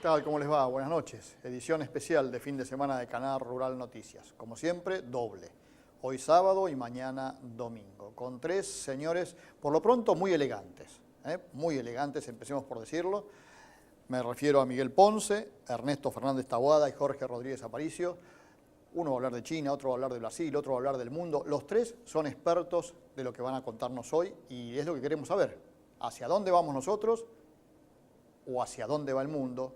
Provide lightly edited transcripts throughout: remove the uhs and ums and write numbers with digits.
tal? ¿Cómo les va? Buenas noches. Edición especial de fin de semana de Canal Rural Noticias. Como siempre, doble. Hoy sábado y mañana domingo. Con tres señores, por lo pronto, muy elegantes. Muy elegantes, empecemos por decirlo. Me refiero a Miguel Ponce, Ernesto Fernández Taboada y Jorge Rodríguez Aparicio. Uno va a hablar de China, otro va a hablar de Brasil, otro va a hablar del mundo. Los tres son expertos de lo que van a contarnos hoy y es lo que queremos saber. ¿Hacia dónde vamos nosotros o hacia dónde va el mundo?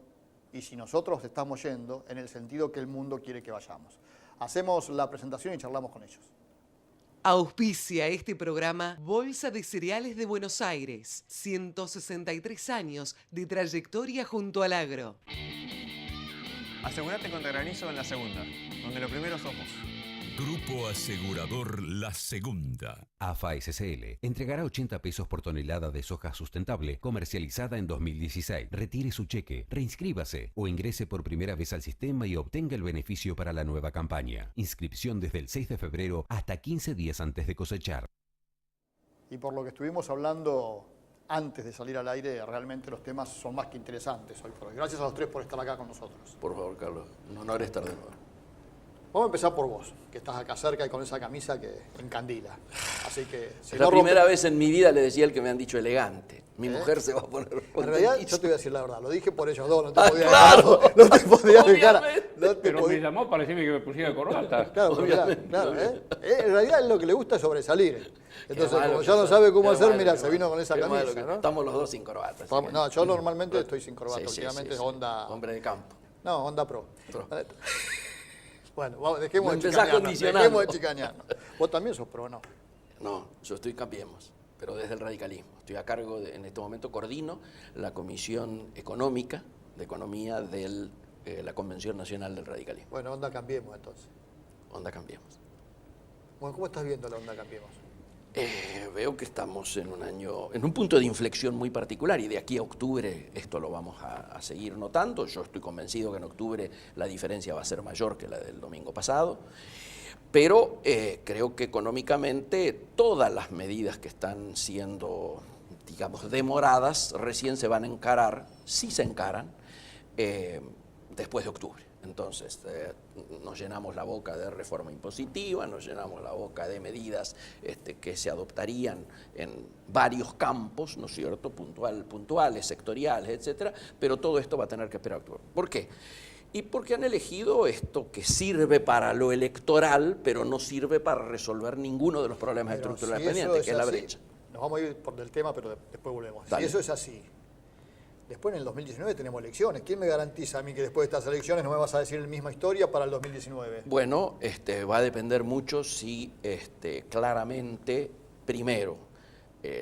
Y si nosotros estamos yendo en el sentido que el mundo quiere que vayamos. Hacemos la presentación y charlamos con ellos. Auspicia este programa Bolsa de Cereales de Buenos Aires. 163 años de trayectoria junto al agro. Asegúrate contra granizo en la segunda, donde lo primero sos vos. Grupo Asegurador La Segunda. AFA SCL entregará 80 pesos por tonelada de soja sustentable comercializada en 2016. Retire su cheque, reinscríbase o ingrese por primera vez al sistema y obtenga el beneficio para la nueva campaña. Inscripción desde el 6 de febrero hasta 15 días antes de cosechar. Y por lo que estuvimos hablando antes de salir al aire, realmente los temas son más que interesantes hoy por hoy. Gracias a los tres por estar acá con nosotros. Por favor, Carlos, un honor estar de nuevo. Vamos a empezar por vos, que estás acá cerca y con esa camisa que encandila. Así que... Si es la primera vez en mi vida, le decía el que me han dicho elegante. Mi mujer se va a poner... En realidad, yo te voy a decir la verdad, lo dije por ellos dos, no te podía claro, dejar. No te podía dejar. Pero me llamó para decirme que me pusiera corbata. Claro, claro. En realidad lo que le gusta es sobresalir. Entonces, como ya no soy. sabe cómo Qué hacer, malo mira, que se soy. vino con esa Qué camisa, malo que- ¿no? Estamos los dos sin corbata. así que- No, yo normalmente estoy sin corbata, Sí, últimamente es sí. onda... Hombre de campo. No, onda pro. Pro. Bueno, vamos, dejemos Me de empezás chicanearnos. condicionando. Dejemos de chicanearnos. Vos también sos pro, ¿no? No, yo estoy Cambiemos, pero desde el radicalismo. Estoy a cargo, en este momento coordino la Comisión Económica, de Economía de la Convención Nacional del Radicalismo. Bueno, onda Cambiemos entonces. Onda Cambiemos. Bueno, ¿cómo estás viendo la onda Cambiemos? Veo que estamos en un punto de inflexión muy particular y de aquí a octubre esto lo vamos a seguir notando. Yo estoy convencido que en octubre la diferencia va a ser mayor que la del domingo pasado, pero creo que económicamente todas las medidas que están siendo, digamos, demoradas recién se van a encarar, si se encaran, después de octubre. Entonces, nos llenamos la boca de reforma impositiva, nos llenamos la boca de medidas que se adoptarían en varios campos, ¿no es cierto?, puntuales, sectoriales, etcétera, pero todo esto va a tener que esperar a octubre. ¿Por qué? Y porque han elegido esto que sirve para lo electoral, pero no sirve para resolver ninguno de los problemas Pero estructurales si eso pendientes, que es la así, brecha. Nos vamos a ir por del tema, pero después volvemos. Dale. Si eso es así, después en el 2019 tenemos elecciones. ¿Quién me garantiza a mí que después de estas elecciones no me vas a decir la misma historia para el 2019? Bueno, va a depender mucho si claramente, primero,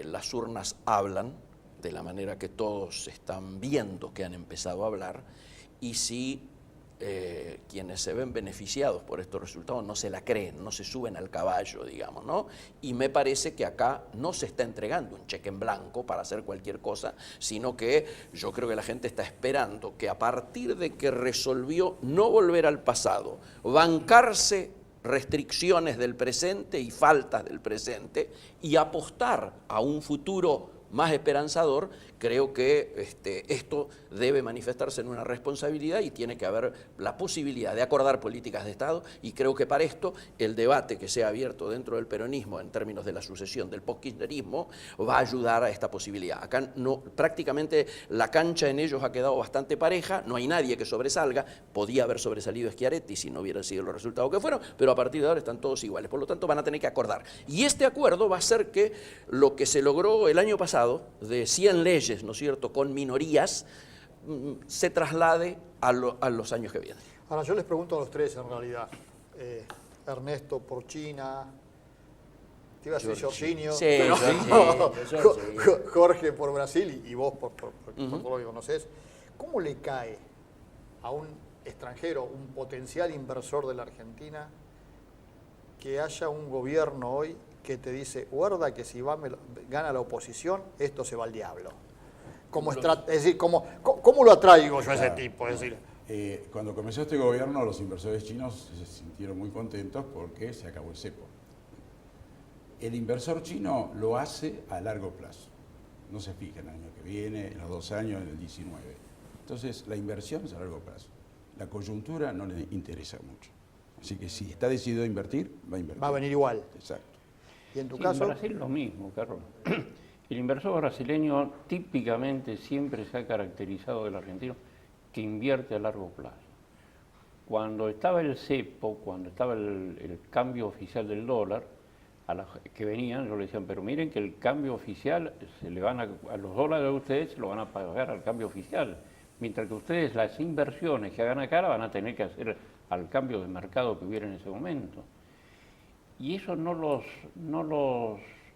las urnas hablan de la manera que todos están viendo que han empezado a hablar y si quienes se ven beneficiados por estos resultados no se la creen, no se suben al caballo, digamos, ¿no? Y me parece que acá no se está entregando un cheque en blanco para hacer cualquier cosa, sino que yo creo que la gente está esperando que a partir de que resolvió no volver al pasado, bancarse restricciones del presente y faltas del presente y apostar a un futuro más esperanzador, creo que esto debe manifestarse en una responsabilidad y tiene que haber la posibilidad de acordar políticas de Estado y creo que para esto el debate que sea abierto dentro del peronismo en términos de la sucesión del post-kirchnerismo va a ayudar a esta posibilidad. Acá prácticamente la cancha en ellos ha quedado bastante pareja, no hay nadie que sobresalga, podía haber sobresalido Schiaretti si no hubieran sido los resultados que fueron, pero a partir de ahora están todos iguales, por lo tanto van a tener que acordar. Y este acuerdo va a hacer que lo que se logró el año pasado de 100 leyes, ¿no es cierto?, con minorías, se traslade a los años que vienen. Ahora, yo les pregunto a los tres en realidad. Ernesto por China, te iba a decir Jorginho, Sí, pero Jorginho. Jorge por Brasil y vos por lo que conocés. ¿Cómo le cae a un extranjero, un potencial inversor de la Argentina, que haya un gobierno hoy que te dice, guarda que si gana la oposición, esto se va al diablo? Es decir, ¿cómo lo atraigo yo a ese tipo? Es decir, Cuando comenzó este gobierno, los inversores chinos se sintieron muy contentos porque se acabó el cepo. El inversor chino lo hace a largo plazo. No se fija en el año que viene, en los 2 años, en el 19. Entonces, la inversión es a largo plazo. La coyuntura no le interesa mucho. Así que si está decidido a invertir, va a invertir. Va a venir igual. Exacto. Y en tu Sí, caso, en Brasil lo mismo, Carlos. El inversor brasileño típicamente siempre se ha caracterizado del argentino que invierte a largo plazo. Cuando estaba el cepo, cuando estaba el cambio oficial del dólar, a los que venían, yo le decían, pero miren que el cambio oficial, se le van a los dólares de ustedes se lo van a pagar al cambio oficial, mientras que ustedes las inversiones que hagan acá las van a tener que hacer al cambio de mercado que hubiera en ese momento. Y eso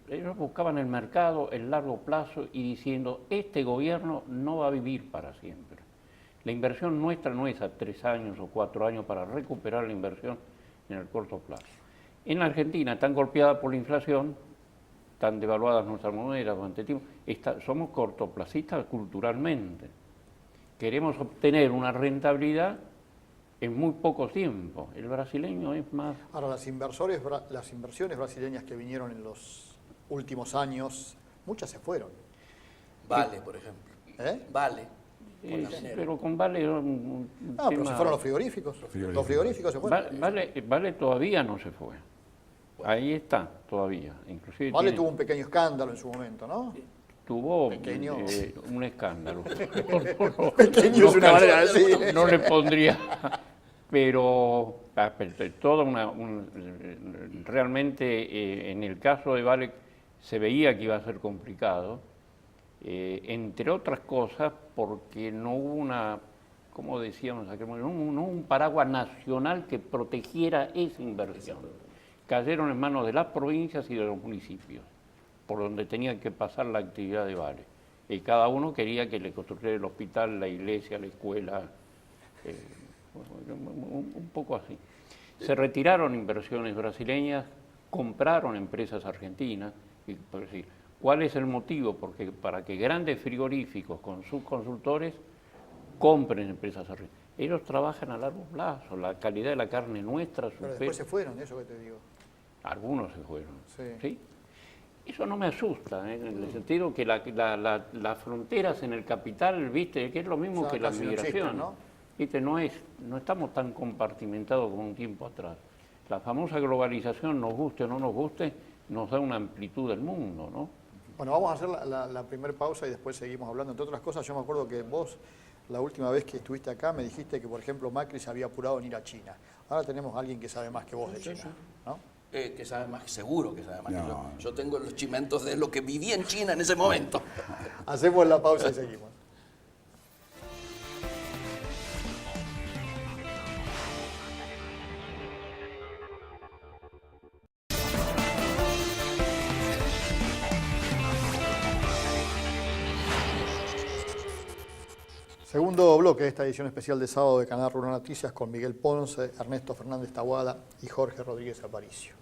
ellos buscaban el mercado, el largo plazo y diciendo, este gobierno no va a vivir para siempre. La inversión nuestra no es a 3 años o 4 años para recuperar la inversión en el corto plazo. En la Argentina, tan golpeada por la inflación, tan devaluadas nuestras monedas durante tiempo, somos cortoplacistas culturalmente. Queremos obtener una rentabilidad en muy poco tiempo. El brasileño es más... ahora las inversiones brasileñas que vinieron en los últimos años, muchas se fueron. Vale, por ejemplo. Vale. Pero con Vale... Pero se fueron los frigoríficos. Los frigoríficos se fueron. Vale todavía no se fue. Ahí está, todavía. Inclusive Vale tuvo un pequeño escándalo en su momento, ¿no? Tuvo Pequeño. Un escándalo. Pequeño es una manera de decir. No le pondría... Pero realmente en el caso de Vale se veía que iba a ser complicado, entre otras cosas porque no hubo como decíamos, no hubo un paraguas nacional que protegiera esa inversión. Cayeron en manos de las provincias y de los municipios, por donde tenía que pasar la actividad de Vale. Y cada uno quería que le construyera el hospital, la iglesia, la escuela, un poco así. Se retiraron inversiones brasileñas, compraron empresas argentinas. Y, por decir, ¿cuál es el motivo? Porque para que grandes frigoríficos con sus consultores compren empresas argentinas. Ellos trabajan a largo plazo, la calidad de la carne nuestra supera. Pero después se fueron, eso que te digo. Algunos se fueron. Sí. Eso no me asusta, en el sentido que las fronteras en el capital, viste, que es lo mismo que la migración. ¿No? Viste, no estamos tan compartimentados como un tiempo atrás. La famosa globalización, nos guste o no nos guste, nos da una amplitud del mundo, ¿no? Bueno, vamos a hacer la primera pausa y después seguimos hablando. Entre otras cosas, yo me acuerdo que vos, la última vez que estuviste acá, me dijiste que, por ejemplo, Macri se había apurado en ir a China. Ahora tenemos a alguien que sabe más que vos de China, ¿no? Que sabe más, seguro que sabe más que yo. No. Yo tengo los chimentos de lo que viví en China en ese momento. Hacemos la pausa y seguimos. Segundo bloque de esta edición especial de sábado de Canal Rural Noticias con Miguel Ponce, Ernesto Fernández Taboada y Jorge Rodríguez Aparicio.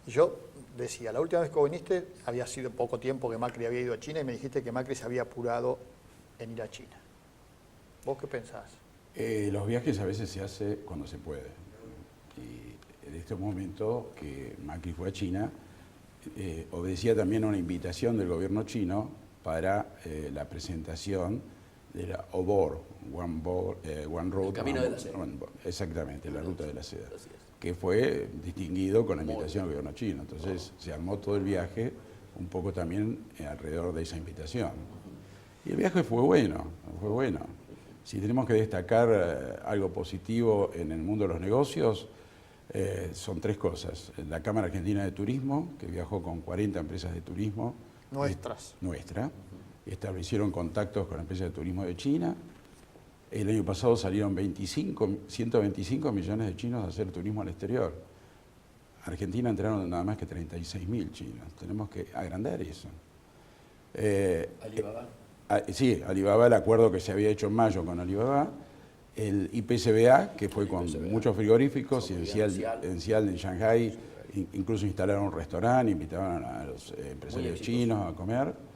Y yo decía, la última vez que viniste había sido poco tiempo que Macri había ido a China y me dijiste que Macri se había apurado en ir a China. ¿Vos qué pensás? Los viajes a veces se hace cuando se puede. Y en este momento que Macri fue a China, obedecía también a una invitación del gobierno chino para la presentación de la OBOR, One Road, el camino de la seda. Exactamente, la ruta de la seda, que fue distinguido con la invitación del gobierno chino. Entonces se armó todo el viaje un poco también alrededor de esa invitación. Y el viaje fue bueno, fue bueno. Si tenemos que destacar algo positivo en el mundo de los negocios, son 3 cosas. La Cámara Argentina de Turismo, que viajó con 40 empresas de turismo. Nuestra. Establecieron contactos con empresas de turismo de China. El año pasado salieron 125 millones de chinos a hacer turismo al exterior. Argentina entraron nada más que 36.000 chinos. Tenemos que agrandar eso. Alibaba. Sí, Alibaba, el acuerdo que se había hecho en mayo con Alibaba. El IPCBA, que fue con muchos frigoríficos, y Encial en Shanghái, incluso instalaron un restaurante, invitaban a los empresarios chinos a comer.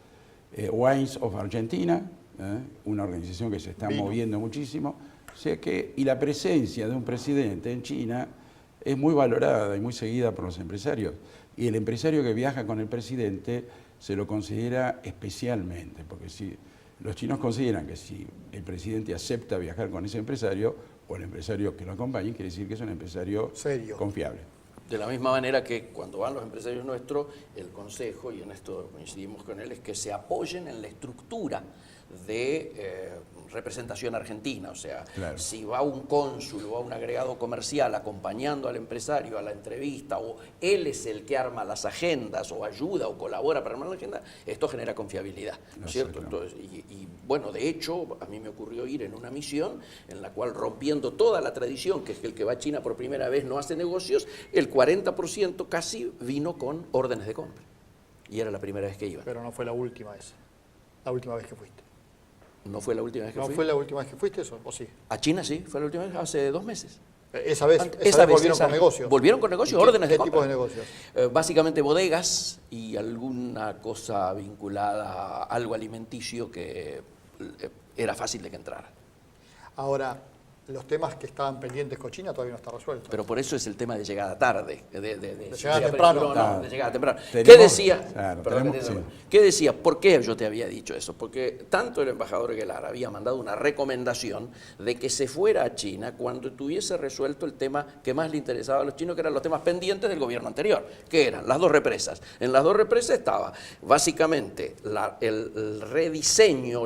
Wines of Argentina, una organización que se está moviendo muchísimo. O sea que, y la presencia de un presidente en China es muy valorada y muy seguida por los empresarios. Y el empresario que viaja con el presidente se lo considera especialmente, porque si los chinos consideran que si el presidente acepta viajar con ese empresario o el empresario que lo acompañe, quiere decir que es un empresario Serio. confiable. De la misma manera que cuando van los empresarios nuestros, el consejo, y en esto coincidimos con él, es que se apoyen en la estructura de representación argentina. O sea, claro, si va un cónsul o va un agregado comercial acompañando al empresario a la entrevista, o él es el que arma las agendas, o ayuda o colabora para armar la agenda, esto genera confiabilidad, ¿no es cierto? Entonces, y bueno, de hecho, a mí me ocurrió ir en una misión en la cual, rompiendo toda la tradición, que es que el que va a China por primera vez no hace negocios, el 40% casi vino con órdenes de compra. Y era la primera vez que iba. Pero no fue la última vez. La última vez que fuiste. ¿No fue la última vez que ¿No fui? fue la última vez que fuiste eso? ¿O sí? A China sí, fue la última vez, hace 2 meses. Esa vez volvieron con negocios. Volvieron con negocios, ¿Qué- órdenes de qué compra. tipo de negocios? Básicamente bodegas y alguna cosa vinculada a algo alimenticio que era fácil de que entrara. Ahora, los temas que estaban pendientes con China todavía no está resuelto. Pero por eso es el tema de llegada tarde. De llegada temprano. No, de llegada temprano. ¿Qué Tenemos- decía? claro, Perdón, tenemos- que te- sí. ¿Qué decía? ¿Por qué yo te había dicho eso? Porque tanto el embajador Guelar había mandado una recomendación de que se fuera a China cuando tuviese resuelto el tema que más le interesaba a los chinos, que eran los temas pendientes del gobierno anterior, que eran las 2 represas. En las 2 represas estaba básicamente el rediseño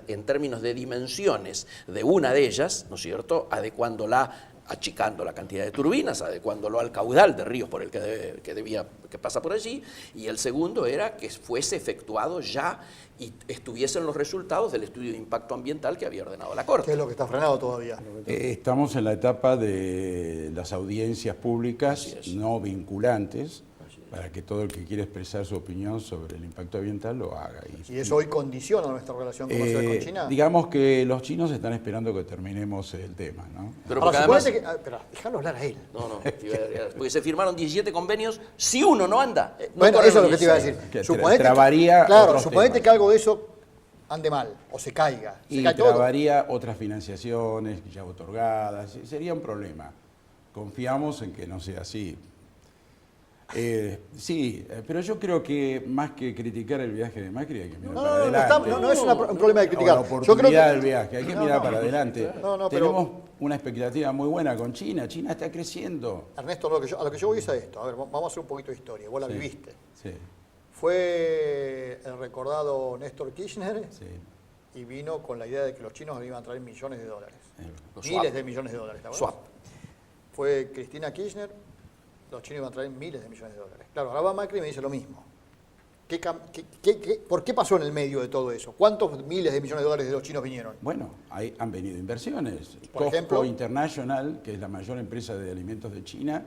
en términos de dimensiones de una de ellas, ¿no es cierto?, adecuándola, achicando la cantidad de turbinas, adecuándolo al caudal de ríos por el que pasa por allí, y el segundo era que fuese efectuado ya y estuviesen los resultados del estudio de impacto ambiental que había ordenado la ¿Qué Corte. es lo que está frenado todavía? Estamos en la etapa de las audiencias públicas Así es. no vinculantes, para que todo el que quiera expresar su opinión sobre el impacto ambiental lo haga. Y eso hoy condiciona nuestra relación comercial con China. Digamos que los chinos están esperando que terminemos el tema, ¿no? Pero Ahora, porque además... suponete que... Espera, déjalo hablar a él. No, porque se firmaron 17 convenios, si uno no anda. No Bueno, corre eso es lo que te iba a riesgo. decir. Que Suponete trabaría claro, otros suponete temas. que algo de eso ande mal o se caiga. Se Y cae todo. trabaría otras financiaciones ya otorgadas, sería un problema. Confiamos en que no sea así. Sí, pero yo creo que más que criticar el viaje de Macri hay que mirar para adelante. No es un problema de criticar. O la Yo creo oportunidad que- del viaje, hay que No, mirar no. para adelante. No, pero- Tenemos una expectativa muy buena con China. China está creciendo. Ernesto, a lo que yo voy es a esto. A ver, vamos a hacer un poquito de historia. Vos la Sí. viviste. Sí, Fue el recordado Néstor Kirchner sí. y vino con la idea de que los chinos le iban a traer millones de dólares. Los Miles swap. de millones de dólares. ¿te acuerdas? Swap. Fue Cristina Kirchner, los chinos iban a traer miles de millones de dólares. Claro, ahora va Macri y me dice lo mismo. ¿Por qué pasó en el medio de todo eso? ¿Cuántos miles de millones de dólares de los chinos vinieron? Bueno, ahí han venido inversiones. Por Costco ejemplo. International, que es la mayor empresa de alimentos de China,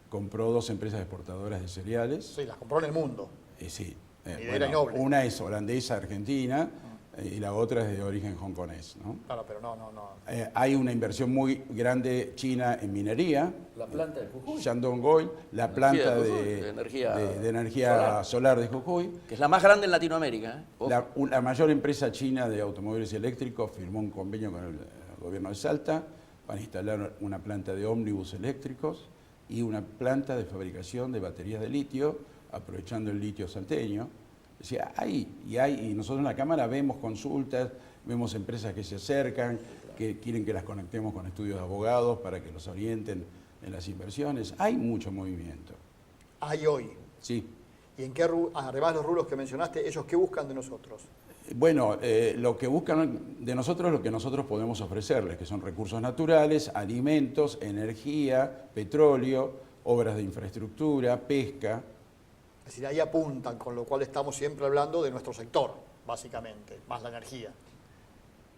compró 2 empresas exportadoras de cereales. Sí, las compró en el mundo. Sí. Idea noble. Una es holandesa, argentina, y la otra es de origen hongkonés, ¿no? Claro, pero no. Hay una inversión muy grande china en minería, La planta de Jujuy, Shandong Oil, la planta de Jujuy, de de energía solar. solar de Jujuy. que es la más grande en Latinoamérica. ¿eh? Ojo. La mayor empresa china de automóviles eléctricos firmó un convenio con el gobierno de Salta para instalar una planta de ómnibus eléctricos y una planta de fabricación de baterías de litio, aprovechando el litio salteño. O sea, y nosotros en la Cámara vemos consultas, vemos empresas que se acercan, que quieren que las conectemos con estudios de abogados para que los orienten en las inversiones. Hay mucho movimiento. Hay hoy. Sí. ¿Y en qué además de los rubros que mencionaste, ellos qué buscan de nosotros? Bueno, lo que buscan de nosotros es lo que nosotros podemos ofrecerles, que son recursos naturales, alimentos, energía, petróleo, obras de infraestructura, pesca. Es decir, ahí apuntan, con lo cual estamos siempre hablando de nuestro sector, básicamente, más la energía.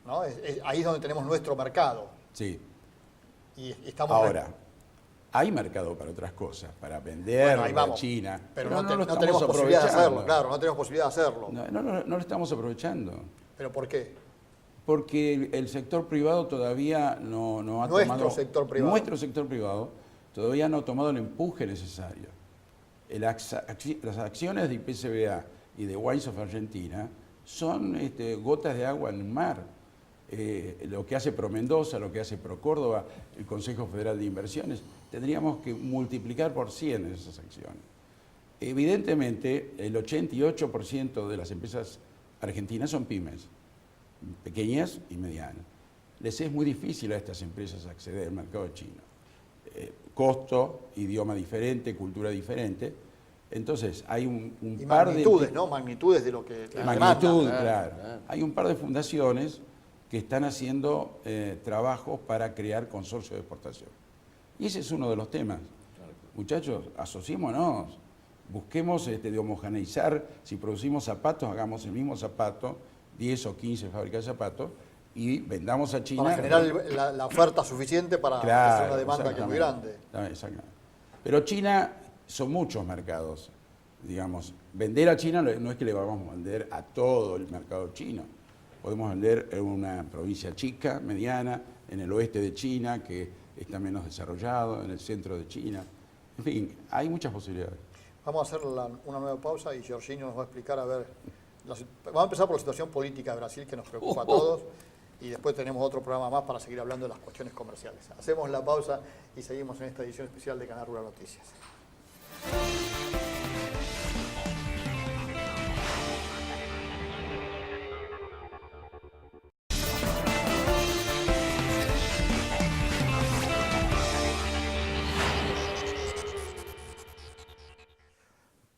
¿No? Ahí es donde tenemos nuestro mercado. Sí. Y estamos Ahora, hay mercado para otras cosas, para vender Bueno, ahí a vamos. China, pero no no lo estamos tenemos posibilidad de aprovechando. hacerlo, claro, no tenemos posibilidad de hacerlo. No lo estamos aprovechando. ¿Pero por qué? Porque el sector privado todavía no ha Nuestro tomado... sector privado. Nuestro sector privado todavía no ha tomado el empuje necesario. Las acciones de IPCBA y de Wines of Argentina son gotas de agua en el mar. Lo que hace Pro Mendoza, lo que hace Pro Córdoba, el Consejo Federal de Inversiones, tendríamos que multiplicar por 100 esas acciones. Evidentemente, el 88% de las empresas argentinas son pymes. pequeñas y medianas. Les es muy difícil a estas empresas acceder al mercado chino. Costo, idioma diferente, cultura diferente. Entonces, hay un Y par magnitudes, de... ¿no? Magnitudes de lo que Magnitud, demanda. claro. Hay un par de fundaciones que están haciendo trabajos para crear consorcios de exportación. Y ese es uno de los temas. Muchachos, asociémonos, busquemos de homogeneizar, si producimos zapatos, hagamos el mismo zapato, 10 o 15 fábricas de zapatos, y vendamos a China. Para generar la oferta suficiente para hacer una demanda que es muy grande. Exactamente. Pero China son muchos mercados, digamos. Vender a China no es que le vamos a vender a todo el mercado chino. Podemos vender en una provincia chica, mediana, en el oeste de China, que está menos desarrollado, en el centro de China. En fin, hay muchas posibilidades. Vamos a hacer una nueva pausa y Jorginho nos va a explicar, a ver, vamos a empezar por la situación política de Brasil que nos preocupa a todos y después tenemos otro programa más para seguir hablando de las cuestiones comerciales. Hacemos la pausa y seguimos en esta edición especial de Canal Rural Noticias.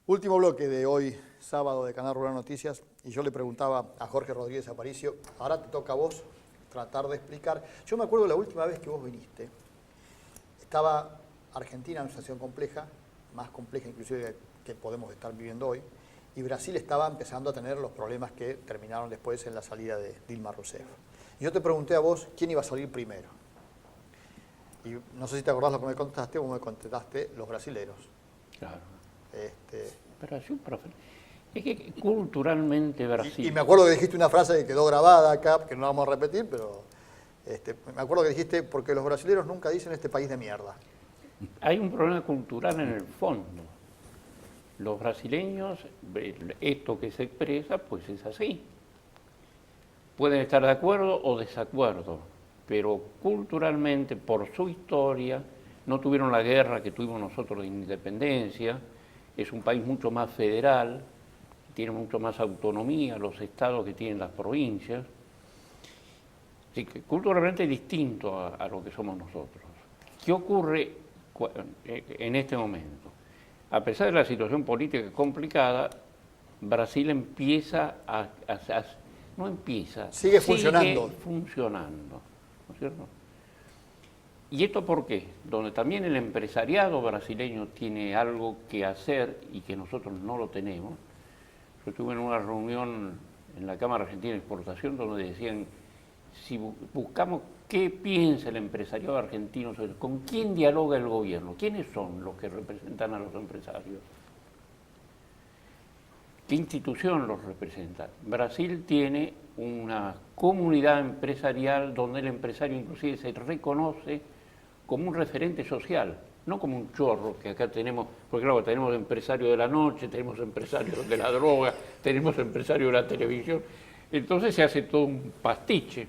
Último bloque de hoy, sábado, de Canal Rural Noticias, y yo le preguntaba a Jorge Rodríguez Aparicio, ahora te toca a vos tratar de explicar. Yo me acuerdo la última vez que vos viniste, estaba Argentina en una situación compleja, más compleja inclusive que podemos estar viviendo hoy, y Brasil estaba empezando a tener los problemas que terminaron después en la salida de Dilma Rousseff. Y yo te pregunté a vos quién iba a salir primero. Y no sé si te acordás lo que me contestaste, vos me contestaste los brasileros. Claro. Brasil, profe. Es que culturalmente Brasil... Y me acuerdo que dijiste una frase que quedó grabada acá, que no la vamos a repetir, pero me acuerdo que dijiste, porque los brasileños nunca dicen este país de mierda. Hay un problema cultural en el fondo. Los brasileños, esto que se expresa, pues es así. Pueden estar de acuerdo o desacuerdo, pero culturalmente, por su historia, no tuvieron la guerra que tuvimos nosotros de independencia. Es un país mucho más federal, tiene mucho más autonomía, los estados que tienen las provincias. Así que culturalmente es distinto a lo que somos nosotros. ¿Qué ocurre en este momento? A pesar de la situación política complicada, Brasil sigue funcionando, ¿no es cierto? ¿Y esto por qué? Donde también el empresariado brasileño tiene algo que hacer y que nosotros no lo tenemos. Yo estuve en una reunión en la Cámara Argentina de Exportación donde decían, si buscamos qué piensa el empresariado argentino, ¿con quién dialoga el gobierno? ¿Quiénes son los que representan a los empresarios? ¿Qué institución los representa? Brasil tiene una comunidad empresarial donde el empresario inclusive se reconoce como un referente social, no como un chorro que acá tenemos, porque claro, tenemos empresarios de la noche, tenemos empresarios de la droga, tenemos empresarios de la televisión, entonces se hace todo un pastiche.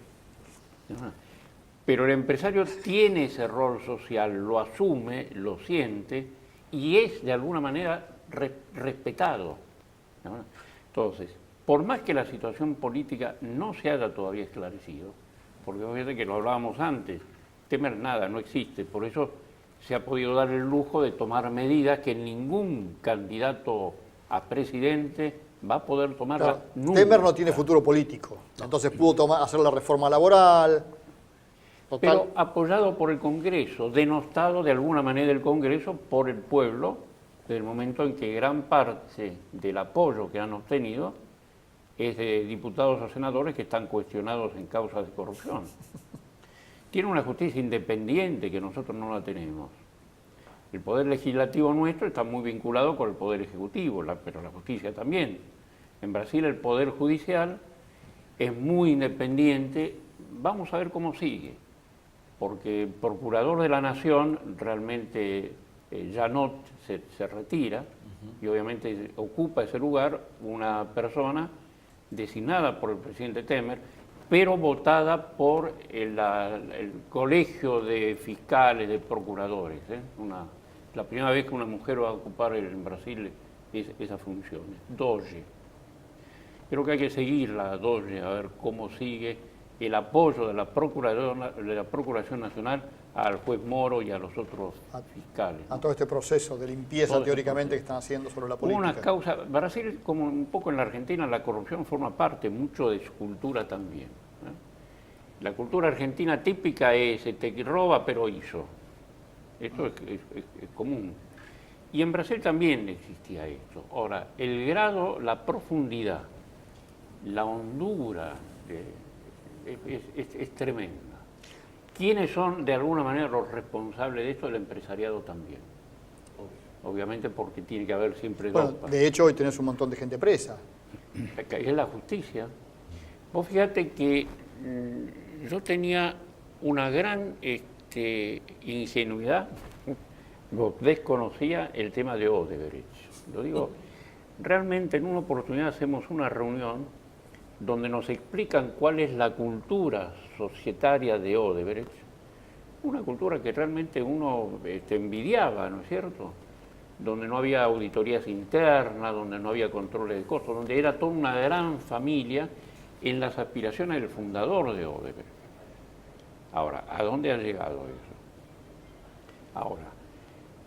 Pero el empresario tiene ese rol social, lo asume, lo siente y es de alguna manera respetado. Entonces, por más que la situación política no se haya todavía esclarecido, porque obviamente que lo hablábamos antes, temer nada, no existe, por eso se ha podido dar el lujo de tomar medidas que ningún candidato a presidente va a poder tomar nunca. Temer no tiene futuro político, entonces pudo hacer la reforma laboral. Total. Pero apoyado por el Congreso, denostado de alguna manera el Congreso por el pueblo, desde el momento en que gran parte del apoyo que han obtenido es de diputados o senadores que están cuestionados en causas de corrupción. Tiene una justicia independiente que nosotros no la tenemos. El poder legislativo nuestro está muy vinculado con el poder ejecutivo, pero la justicia también. En Brasil el poder judicial es muy independiente. Vamos a ver cómo sigue, porque el procurador de la Nación realmente Janot se retira y obviamente ocupa ese lugar una persona designada por el presidente Temer, pero votada por el colegio de fiscales, de procuradores. La primera vez que una mujer va a ocupar en Brasil esas funciones, Doge. Creo que hay que seguir la doble, a ver cómo sigue el apoyo de la Procuración Nacional al juez Moro y a los otros fiscales, ¿no? A todo este proceso de limpieza Todo este teóricamente proceso. que están haciendo sobre la Hubo política. unas causas, Brasil, como un poco en la Argentina, la corrupción forma parte mucho de su cultura también, ¿eh? La cultura argentina típica es, te roba pero hizo. Esto es común. Y en Brasil también existía esto. Ahora, el grado, la profundidad, la hondura es tremenda. ¿Quiénes son de alguna manera los responsables de esto? El empresariado también. Obviamente porque tiene que haber siempre Bueno, dos. de hecho hoy tenés un montón de gente presa. Es la justicia. Vos fíjate que yo tenía una gran ingenuidad, desconocía el tema de Odebrecht. Lo digo, realmente en una oportunidad hacemos una reunión donde nos explican cuál es la cultura societaria de Odebrecht, una cultura que realmente uno envidiaba, ¿no es cierto?, donde no había auditorías internas, donde no había controles de costos, donde era toda una gran familia en las aspiraciones del fundador de Odebrecht. Ahora, ¿a dónde ha llegado eso? Ahora,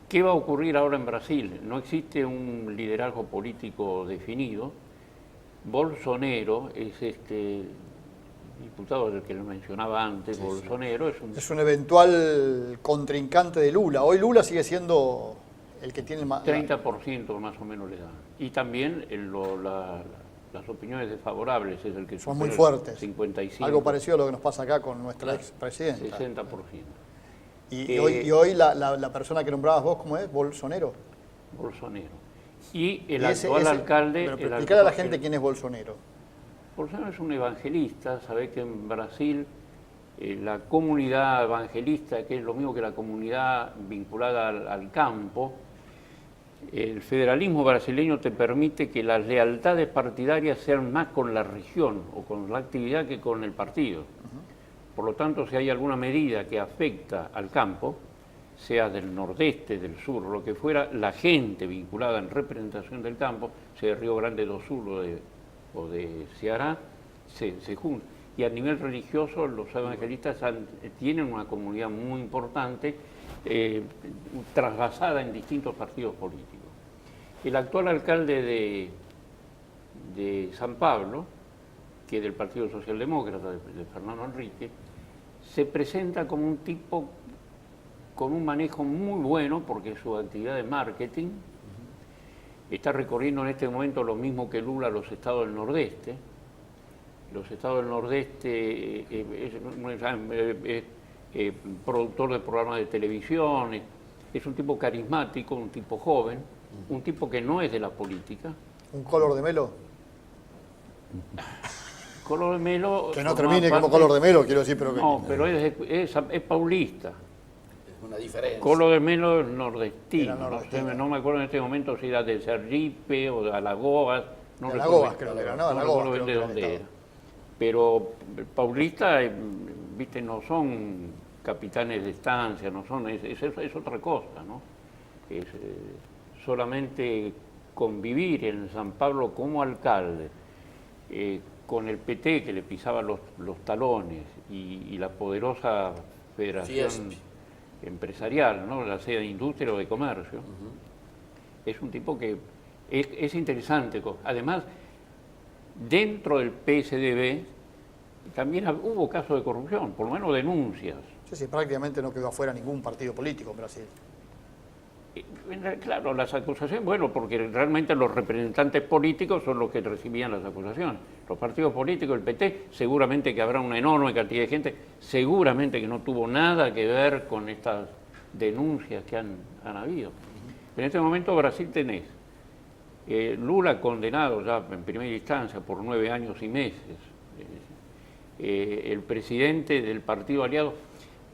¿qué va a ocurrir ahora en Brasil? No existe un liderazgo político definido. Bolsonaro es diputado del que lo mencionaba antes, sí, Bolsonaro es un eventual contrincante de Lula. Hoy Lula sigue siendo el que tiene más... 30% más o menos le dan. Y también las opiniones desfavorables es el que son muy fuertes. 55. Algo parecido a lo que nos pasa acá con nuestra expresidenta. 60%. Y hoy la persona que nombrabas vos, ¿cómo es? ¿Bolsonaro? Bolsonaro. Y el actual alcalde... Pero explicar a la gente quién es Bolsonaro. Bolsonaro es un evangelista. Sabés que en Brasil la comunidad evangelista, que es lo mismo que la comunidad vinculada al campo, el federalismo brasileño te permite que las lealtades partidarias sean más con la región o con la actividad que con el partido. Por lo tanto, si hay alguna medida que afecta al campo, sea del nordeste, del sur, lo que fuera, la gente vinculada en representación del campo, sea de Río Grande do Sul o de Ceará, se junta. Y a nivel religioso, los evangelistas tienen una comunidad muy importante, trasvasada en distintos partidos políticos. El actual alcalde de San Pablo, que es del Partido Socialdemócrata, de Fernando Henrique, se presenta como un tipo con un manejo muy bueno, porque su actividad de marketing está recorriendo en este momento lo mismo que Lula los estados del Nordeste. Los estados del Nordeste es productor de programas de televisión, es un tipo carismático, un tipo joven, un tipo que no es de la política. ¿Un color de Melo? Color de Melo... Que no termine como color de Melo, quiero decir, pero que... No, pero es paulista. Es una diferencia. Color de Melo es nordestino. nordestino. No me acuerdo en este momento si era de Sergipe o de Alagoas. No de Alagoas creo que era, ¿no? No recuerdo de dónde era. Pero paulistas, viste, no son capitanes de estancia, no son, es otra cosa, ¿no? Es solamente convivir en San Pablo como alcalde, con el PT que le pisaba los talones y la poderosa federación empresarial, ¿no? La sede de industria o de comercio. Es un tipo que es interesante. Además, dentro del PSDB también hubo casos de corrupción, por lo menos denuncias. Sí, prácticamente no quedó afuera ningún partido político en Brasil. Claro, las acusaciones, bueno, porque realmente los representantes políticos son los que recibían las acusaciones. Los partidos políticos, el PT, seguramente que habrá una enorme cantidad de gente, seguramente que no tuvo nada que ver con estas denuncias que han habido. En este momento Brasil tenés Lula condenado ya en primera instancia por 9 años y meses. El presidente del partido aliado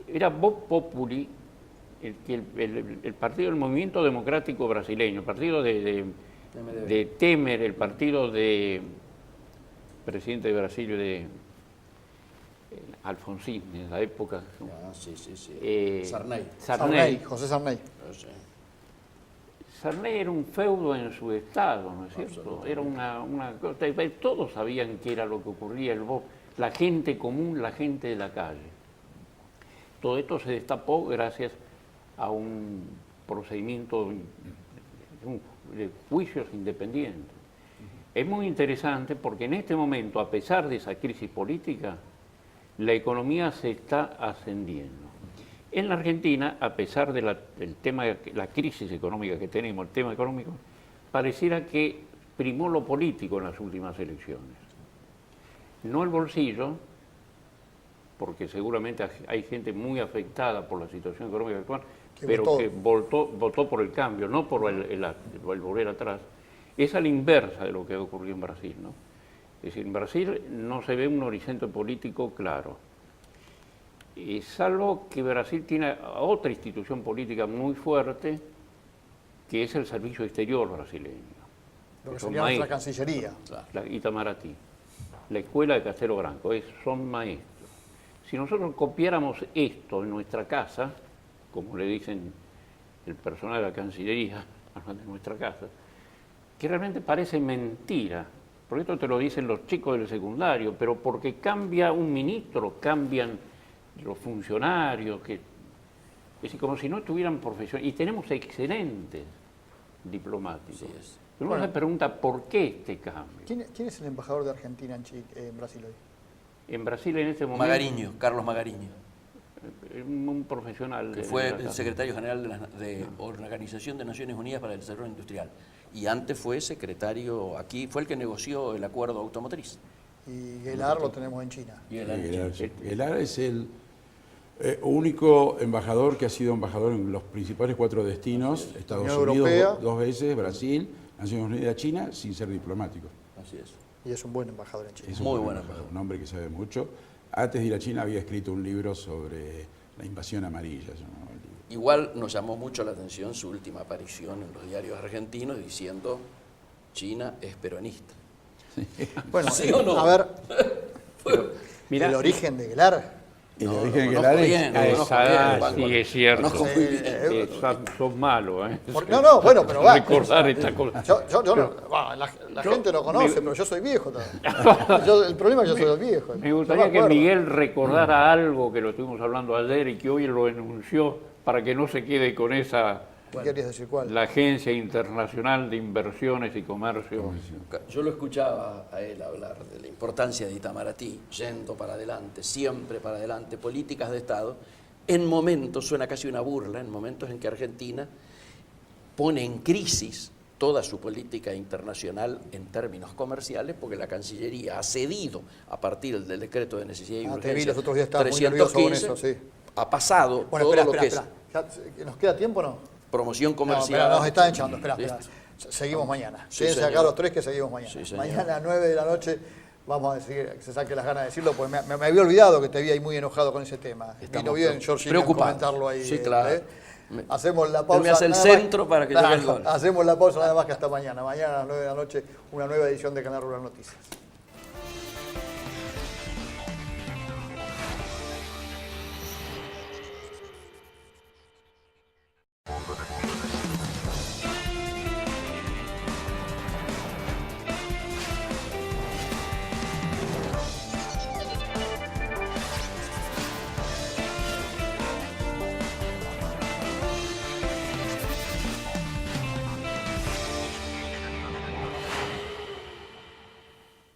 era Vox Populi, el partido del Movimiento Democrático Brasileño, el partido de Temer, el partido de presidente de Brasil de Alfonsín, en la época. Sarney. José Sarney. Sarney era un feudo en su estado, ¿no es cierto? Era una cosa, todos sabían qué era lo que ocurría, la gente común, la gente de la calle. Todo esto se destapó gracias a un procedimiento de juicios independientes. Es muy interesante porque en este momento, a pesar de esa crisis política, la economía se está ascendiendo. En la Argentina, a pesar del tema, la crisis económica que tenemos, el tema económico, pareciera que primó lo político en las últimas elecciones. No el bolsillo, porque seguramente hay gente muy afectada por la situación económica actual, pero que votó por el cambio, no por el volver atrás. Es a la inversa de lo que ha ocurrido en Brasil, ¿no? Es decir, en Brasil no se ve un horizonte político claro. Salvo que Brasil tiene otra institución política muy fuerte, que es el Servicio Exterior brasileño. Lo que sería nuestra Cancillería. La Itamaraty, la Escuela de Castelo Branco, son maestros. Si nosotros copiáramos esto en nuestra casa, como le dicen el personal de la Cancillería, de nuestra casa, que realmente parece mentira, porque esto te lo dicen los chicos del secundario, pero porque cambia un ministro, cambian los funcionarios, es decir, como si no tuvieran profesión, y tenemos excelentes diplomáticos. Pero uno se pregunta, ¿por qué este cambio? ¿Quién es el embajador de Argentina en Brasil hoy? En Brasil en este momento... Magariño, Carlos Magariño. Un profesional. Que fue el secretario general de Organización de Naciones Unidas para el Desarrollo Industrial. Y antes fue secretario aquí, fue el que negoció el acuerdo automotriz. Y Guelar lo tenemos en China. Guelar es el único embajador que ha sido embajador en los principales 4 destinos, Estados Unidos 2 veces, Brasil, Naciones Unidas, China, sin ser diplomático. Así es. Y es un buen embajador en China. Es muy buen embajador, un hombre que sabe mucho. Antes de ir a China había escrito un libro sobre la invasión amarilla. Igual nos llamó mucho la atención su última aparición en los diarios argentinos diciendo China es peronista. Sí. Bueno, ¿sí o no? A ver, Mira, el origen de Guelar. El origen de Guelar sí, es cierto. Son malos, ¿eh? No, bueno, pero va. Recordar esta cosa. La gente lo conoce, pero yo soy viejo todavía. El problema es que yo soy viejo. Me gustaría que Miguel recordara algo que lo estuvimos hablando ayer y que hoy lo enunció para que no se quede con esa... ¿Qué querías decir cuál? La Agencia Internacional de Inversiones y Comercio. Yo lo escuchaba a él hablar de la importancia de Itamaraty, yendo para adelante, siempre para adelante, políticas de Estado. En momentos, suena casi una burla, en momentos en que Argentina pone en crisis toda su política internacional en términos comerciales, porque la Cancillería ha cedido a partir del decreto de necesidad y urgencia los otros días estaba muy nervioso con eso, sí. Ha pasado bueno, todo espera. ¿Nos queda tiempo o no? Promoción comercial. No, nos están echando, espera. Seguimos mañana. Quédense acá los 3 que seguimos mañana. Sí, mañana a las 9 de la noche vamos a decir, que se saque las ganas de decirlo, porque me había olvidado que te vi ahí muy enojado con ese tema. Vino bien, George, comentarlo ahí. Sí, claro. Hacemos la pausa. Él me hace el centro para que llegue el gol. Hacemos la pausa nada más que hasta mañana. Mañana a las 9 de la noche, una nueva edición de Canal Rural Noticias.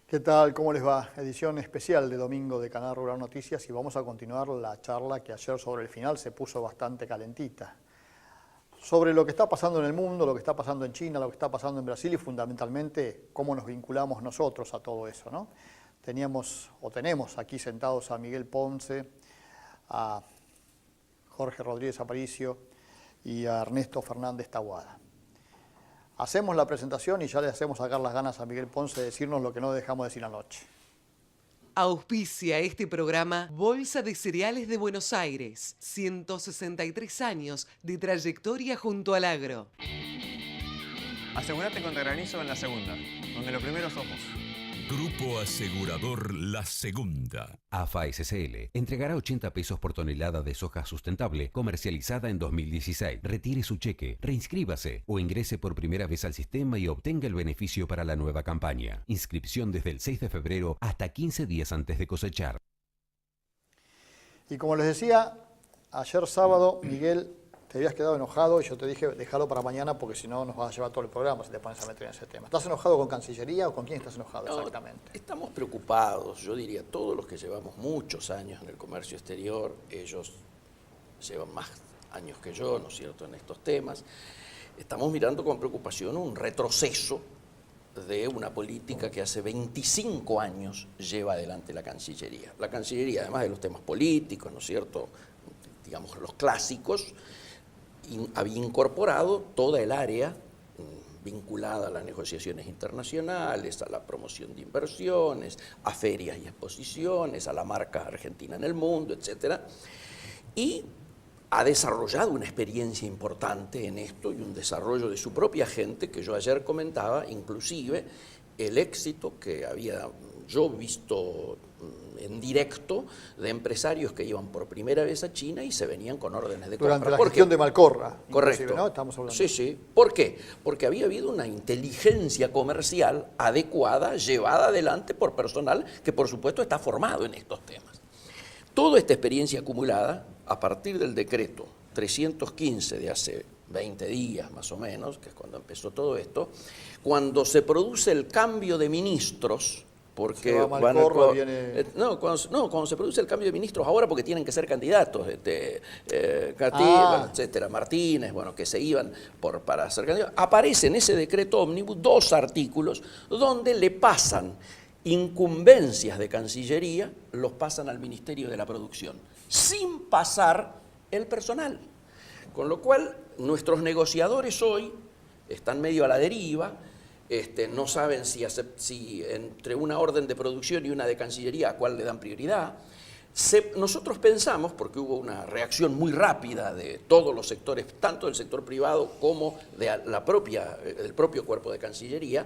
¿Qué tal? ¿Cómo les va? Edición especial de domingo de Canal Rural Noticias y vamos a continuar la charla que ayer sobre el final se puso bastante calentita. Sobre lo que está pasando en el mundo, lo que está pasando en China, lo que está pasando en Brasil y fundamentalmente cómo nos vinculamos nosotros a todo eso, ¿no? Tenemos aquí sentados a Miguel Ponce, a Jorge Rodríguez Aparicio y a Ernesto Fernández Taboada. Hacemos la presentación y ya le hacemos sacar las ganas a Miguel Ponce de decirnos lo que no dejamos decir anoche. Auspicia este programa Bolsa de Cereales de Buenos Aires. 163 años de trayectoria junto al agro. Asegúrate contra granizo en la segunda, donde lo primero sos vos. Grupo Asegurador La Segunda. AFA SCL entregará 80 pesos por tonelada de soja sustentable comercializada en 2016. Retire su cheque, reinscríbase o ingrese por primera vez al sistema y obtenga el beneficio para la nueva campaña. Inscripción desde el 6 de febrero hasta 15 días antes de cosechar. Y como les decía, ayer sábado, Miguel, te habías quedado enojado y yo te dije, déjalo para mañana porque si no nos vas a llevar todo el programa si te pones a meter en ese tema. ¿Estás enojado con Cancillería o con quién estás enojado exactamente? Estamos preocupados, yo diría, todos los que llevamos muchos años en el comercio exterior, ellos llevan más años que yo, ¿no es cierto?, en estos temas. Estamos mirando con preocupación un retroceso de una política que hace 25 años lleva adelante la Cancillería. La Cancillería, además de los temas políticos, ¿no es cierto?, digamos los clásicos, había incorporado toda el área vinculada a las negociaciones internacionales, a la promoción de inversiones, a ferias y exposiciones, a la marca argentina en el mundo, etc. Y ha desarrollado una experiencia importante en esto y un desarrollo de su propia gente, que yo ayer comentaba, inclusive el éxito que había yo visto en directo de empresarios que iban por primera vez a China y se venían con órdenes de compra. Durante la gestión de Malcorra. Correcto. ¿No? Estamos hablando. Sí, sí. ¿Por qué? Porque había habido una inteligencia comercial adecuada, llevada adelante por personal que por supuesto está formado en estos temas. Toda esta experiencia acumulada, a partir del decreto 315 de hace 20 días más o menos, que es cuando empezó todo esto, cuando se produce el cambio de ministros, porque cuando se produce el cambio de ministros ahora porque tienen que ser candidatos, etcétera, Martínez, bueno, que se iban para ser candidatos, aparece en ese decreto ómnibus 2 artículos donde le pasan incumbencias de Cancillería, los pasan al Ministerio de la Producción, sin pasar el personal. Con lo cual, nuestros negociadores hoy están medio a la deriva, no saben si entre una orden de producción y una de Cancillería a cuál le dan prioridad. Nosotros pensamos, porque hubo una reacción muy rápida de todos los sectores, tanto del sector privado como del propio cuerpo de Cancillería,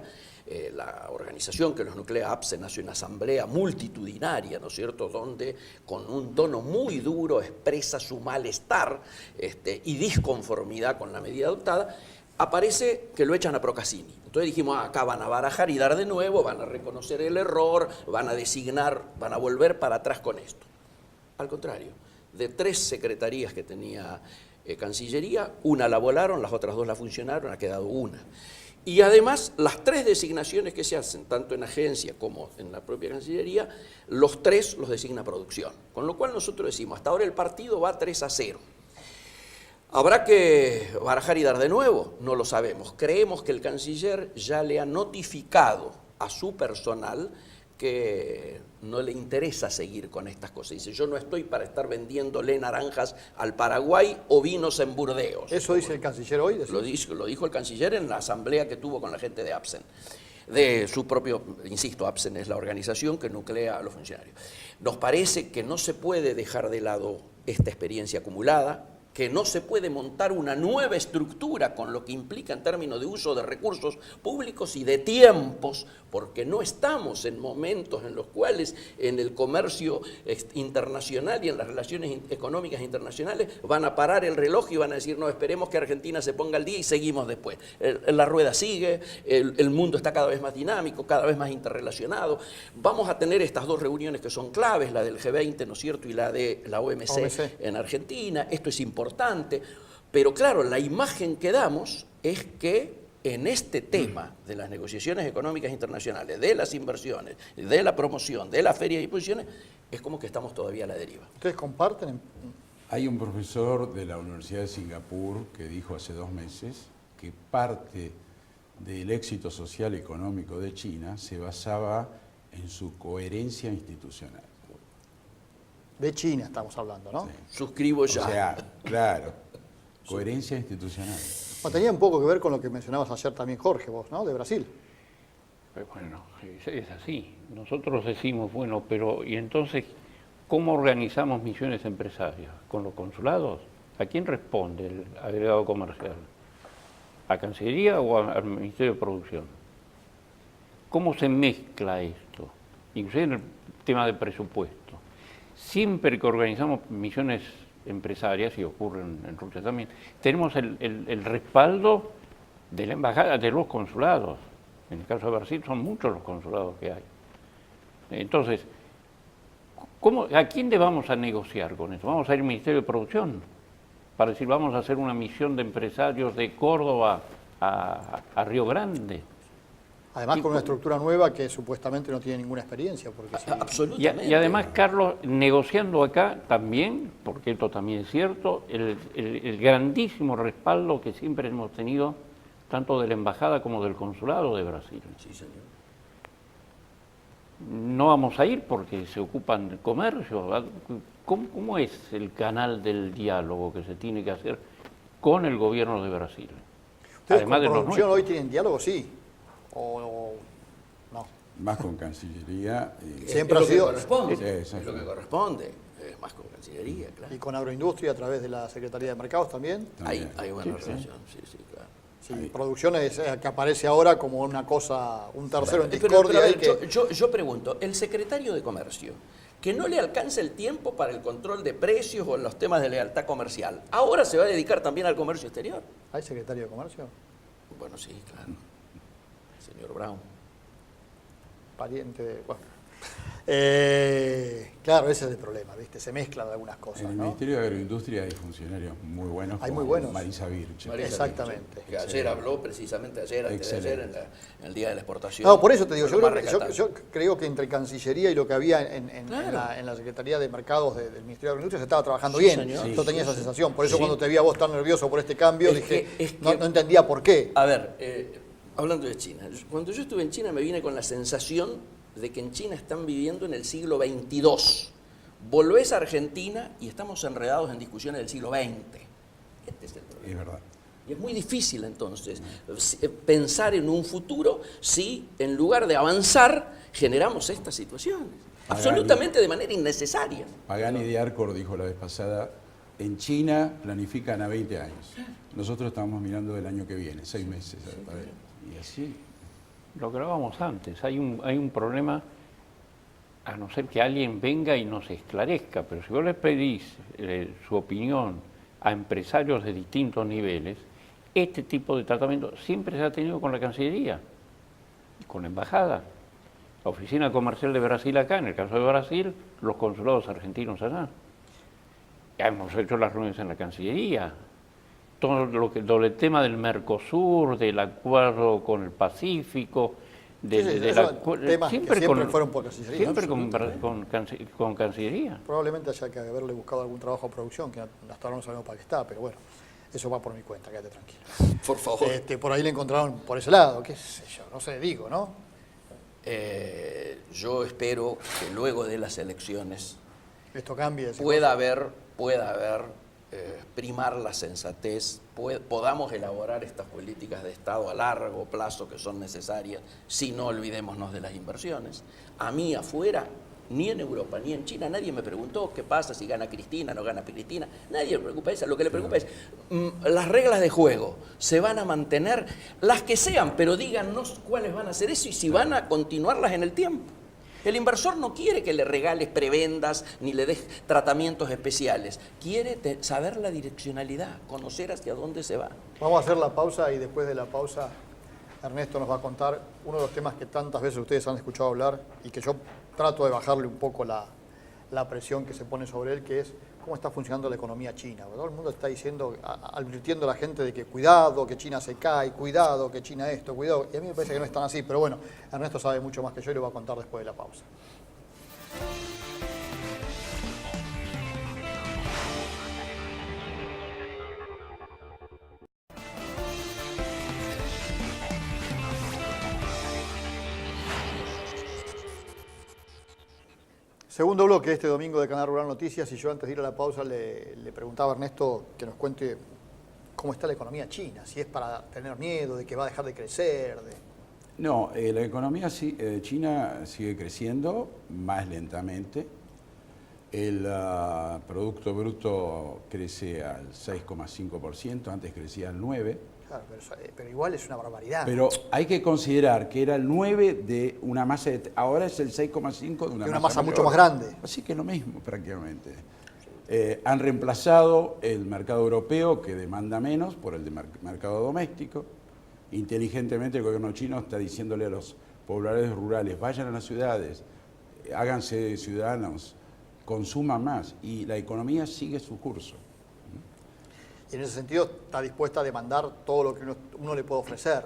la organización que los nuclea, APSEN, hace una asamblea multitudinaria, ¿no es cierto?, donde con un tono muy duro expresa su malestar y disconformidad con la medida adoptada. Aparece que lo echan a Procaccini. Entonces dijimos, acá van a barajar y dar de nuevo, van a reconocer el error, van a designar, van a volver para atrás con esto. Al contrario, de 3 secretarías que tenía Cancillería, una la volaron, las otras 2 la funcionaron, ha quedado una. Y además, las 3 designaciones que se hacen, tanto en agencia como en la propia Cancillería, los 3 los designa producción. Con lo cual nosotros decimos, hasta ahora el partido va 3-0. ¿Habrá que barajar y dar de nuevo? No lo sabemos. Creemos que el canciller ya le ha notificado a su personal que no le interesa seguir con estas cosas. Dice, yo no estoy para estar vendiéndole naranjas al Paraguay o vinos en Burdeos. ¿Eso dice el canciller hoy? Lo dijo el canciller en la asamblea que tuvo con la gente de APSEN. De su propio, insisto, APSEN es la organización que nuclea a los funcionarios. Nos parece que no se puede dejar de lado esta experiencia acumulada, que no se puede montar una nueva estructura con lo que implica en términos de uso de recursos públicos y de tiempos, porque no estamos en momentos en los cuales en el comercio internacional y en las relaciones económicas internacionales van a parar el reloj y van a decir, no, esperemos que Argentina se ponga al día y seguimos después. La rueda sigue, el mundo está cada vez más dinámico, cada vez más interrelacionado. Vamos a tener estas 2 reuniones que son claves, la del G20, ¿no es cierto?, y la de la OMC en Argentina. Esto es importante, pero claro, la imagen que damos es que en este tema de las negociaciones económicas internacionales, de las inversiones, de la promoción, de la feria de exposiciones, es como que estamos todavía a la deriva. ¿Ustedes comparten? Hay un profesor de la Universidad de Singapur que dijo hace 2 meses que parte del éxito social y económico de China se basaba en su coherencia institucional. De China estamos hablando, ¿no? Sí. Suscribo ya. O sea, claro, coherencia institucional. Bueno, tenía un poco que ver con lo que mencionabas ayer también, Jorge, vos, ¿no?, de Brasil. Bueno, es así. Nosotros decimos, bueno, pero ¿y entonces cómo organizamos misiones empresarias? ¿Con los consulados? ¿A quién responde el agregado comercial? ¿A Cancillería o al Ministerio de Producción? ¿Cómo se mezcla esto? inclusive en el tema de presupuesto. Siempre que organizamos misiones empresarias, y ocurre en Rusia también, tenemos el respaldo de la embajada, de los consulados. En el caso de Brasil son muchos los consulados que hay. Entonces, ¿a quién le vamos a negociar con eso? Vamos a ir al Ministerio de Producción para decir, vamos a hacer una misión de empresarios de Córdoba a Río Grande. Además con una estructura nueva que supuestamente no tiene ninguna experiencia. Porque sí. Absolutamente. Y además, Carlos, negociando acá también, porque esto también es cierto, el grandísimo respaldo que siempre hemos tenido, tanto de la Embajada como del Consulado de Brasil. Sí, señor. No vamos a ir porque se ocupan del comercio. ¿Cómo es el canal del diálogo que se tiene que hacer con el gobierno de Brasil? ¿Ustedes Además con de los producción nuestros. hoy tienen diálogo? Sí. ¿O no? Más con Cancillería. Siempre es ha lo sido... que corresponde. Sí, Es lo que corresponde. Más con Cancillería, claro. Y con agroindustria a través de la Secretaría de Mercados también. Hay buena relación, sí, claro. Sí, producción es que aparece ahora como una cosa, un tercero en Pero discordia. a ahí ver, que... yo pregunto, el secretario de Comercio, que no le alcanza el tiempo para el control de precios o los temas de lealtad comercial, ¿ahora se va a dedicar también al comercio exterior? ¿Hay secretario de Comercio? Bueno, sí, claro. Señor Brown. Pariente de... Bueno. Claro, ese es el problema, ¿viste? Se mezclan algunas cosas, En el ¿no? Ministerio de Agroindustria hay funcionarios muy buenos. Hay como muy buenos. Marisa Birch. Marisa Exactamente. Birch, que ayer habló precisamente, antes de ayer, en el Día de la Exportación. No, por eso te digo, Lo más rescatable. yo creo que entre Cancillería y lo que había en Claro. la Secretaría de Mercados del Ministerio de Agroindustria se estaba trabajando Sí, bien. señor. Yo tenía esa sensación. Por eso Sí. cuando te vi a vos tan nervioso por este cambio, Es dije, que- no entendía por qué. A ver, hablando de China, cuando yo estuve en China me vine con la sensación de que en China están viviendo en el siglo XXII. Volvés a Argentina y estamos enredados en discusiones del siglo XX. Este es el problema. Es verdad. Y es muy difícil entonces pensar en un futuro si en lugar de avanzar generamos estas situaciones. Absolutamente de manera innecesaria. Pagani de Arcor dijo la vez pasada, en China planifican a 20 años. Nosotros estamos mirando el año que viene, 6 meses. A ver. Y así. Lo que hablábamos antes, hay un problema, a no ser que alguien venga y nos esclarezca, pero si vos les pedís su opinión a empresarios de distintos niveles, este tipo de tratamiento siempre se ha tenido con la Cancillería, con la Embajada, la Oficina Comercial de Brasil acá, en el caso de Brasil, los consulados argentinos allá. Ya hemos hecho las reuniones en la Cancillería. Todo el tema del Mercosur, del acuerdo con el Pacífico, temas que siempre fueron por Cancillería. Siempre con Cancillería. Probablemente haya que haberle buscado algún trabajo a producción, que hasta ahora no sabemos para qué está, pero bueno, eso va por mi cuenta, quédate tranquilo. Por favor. Por ahí le encontraron por ese lado, qué sé yo, no sé, digo, ¿no? Yo espero que luego de las elecciones Esto cambie. pueda haber primar la sensatez, podamos elaborar estas políticas de Estado a largo plazo que son necesarias, si no olvidémonos de las inversiones. A mí afuera, ni en Europa, ni en China, nadie me preguntó qué pasa si gana Cristina, no gana Cristina, nadie le preocupa eso, lo que le preocupa es las reglas de juego, se van a mantener las que sean, pero díganos cuáles van a ser eso y si van a continuarlas en el tiempo. El inversor no quiere que le regales prebendas ni le des tratamientos especiales. Quiere saber la direccionalidad, conocer hacia dónde se va. Vamos a hacer la pausa y después de la pausa Ernesto nos va a contar uno de los temas que tantas veces ustedes han escuchado hablar y que yo trato de bajarle un poco la presión que se pone sobre él, que es cómo está funcionando la economía china. Todo el mundo está diciendo, advirtiendo a la gente de que cuidado, que China se cae, cuidado, que China esto, cuidado. Y a mí me parece que no es tan así, pero bueno, Ernesto sabe mucho más que yo y lo va a contar después de la pausa. Segundo bloque de este domingo de Canal Rural Noticias, y yo antes de ir a la pausa le preguntaba a Ernesto que nos cuente cómo está la economía china, si es para tener miedo de que va a dejar de crecer. No, la economía china sigue creciendo más lentamente. El Producto Bruto crece al 6,5%, antes crecía al 9%. Claro, pero igual es una barbaridad. Pero hay que considerar que era el 9 de una masa, ahora es el 6,5 de una masa mucho mayor. más grande. Así que lo mismo prácticamente. Han reemplazado el mercado europeo, que demanda menos, por el de mercado doméstico. Inteligentemente el gobierno chino está diciéndole a los pobladores rurales, vayan a las ciudades, háganse ciudadanos, consuman más, y la economía sigue su curso. Y en ese sentido está dispuesta a demandar todo lo que uno le puede ofrecer.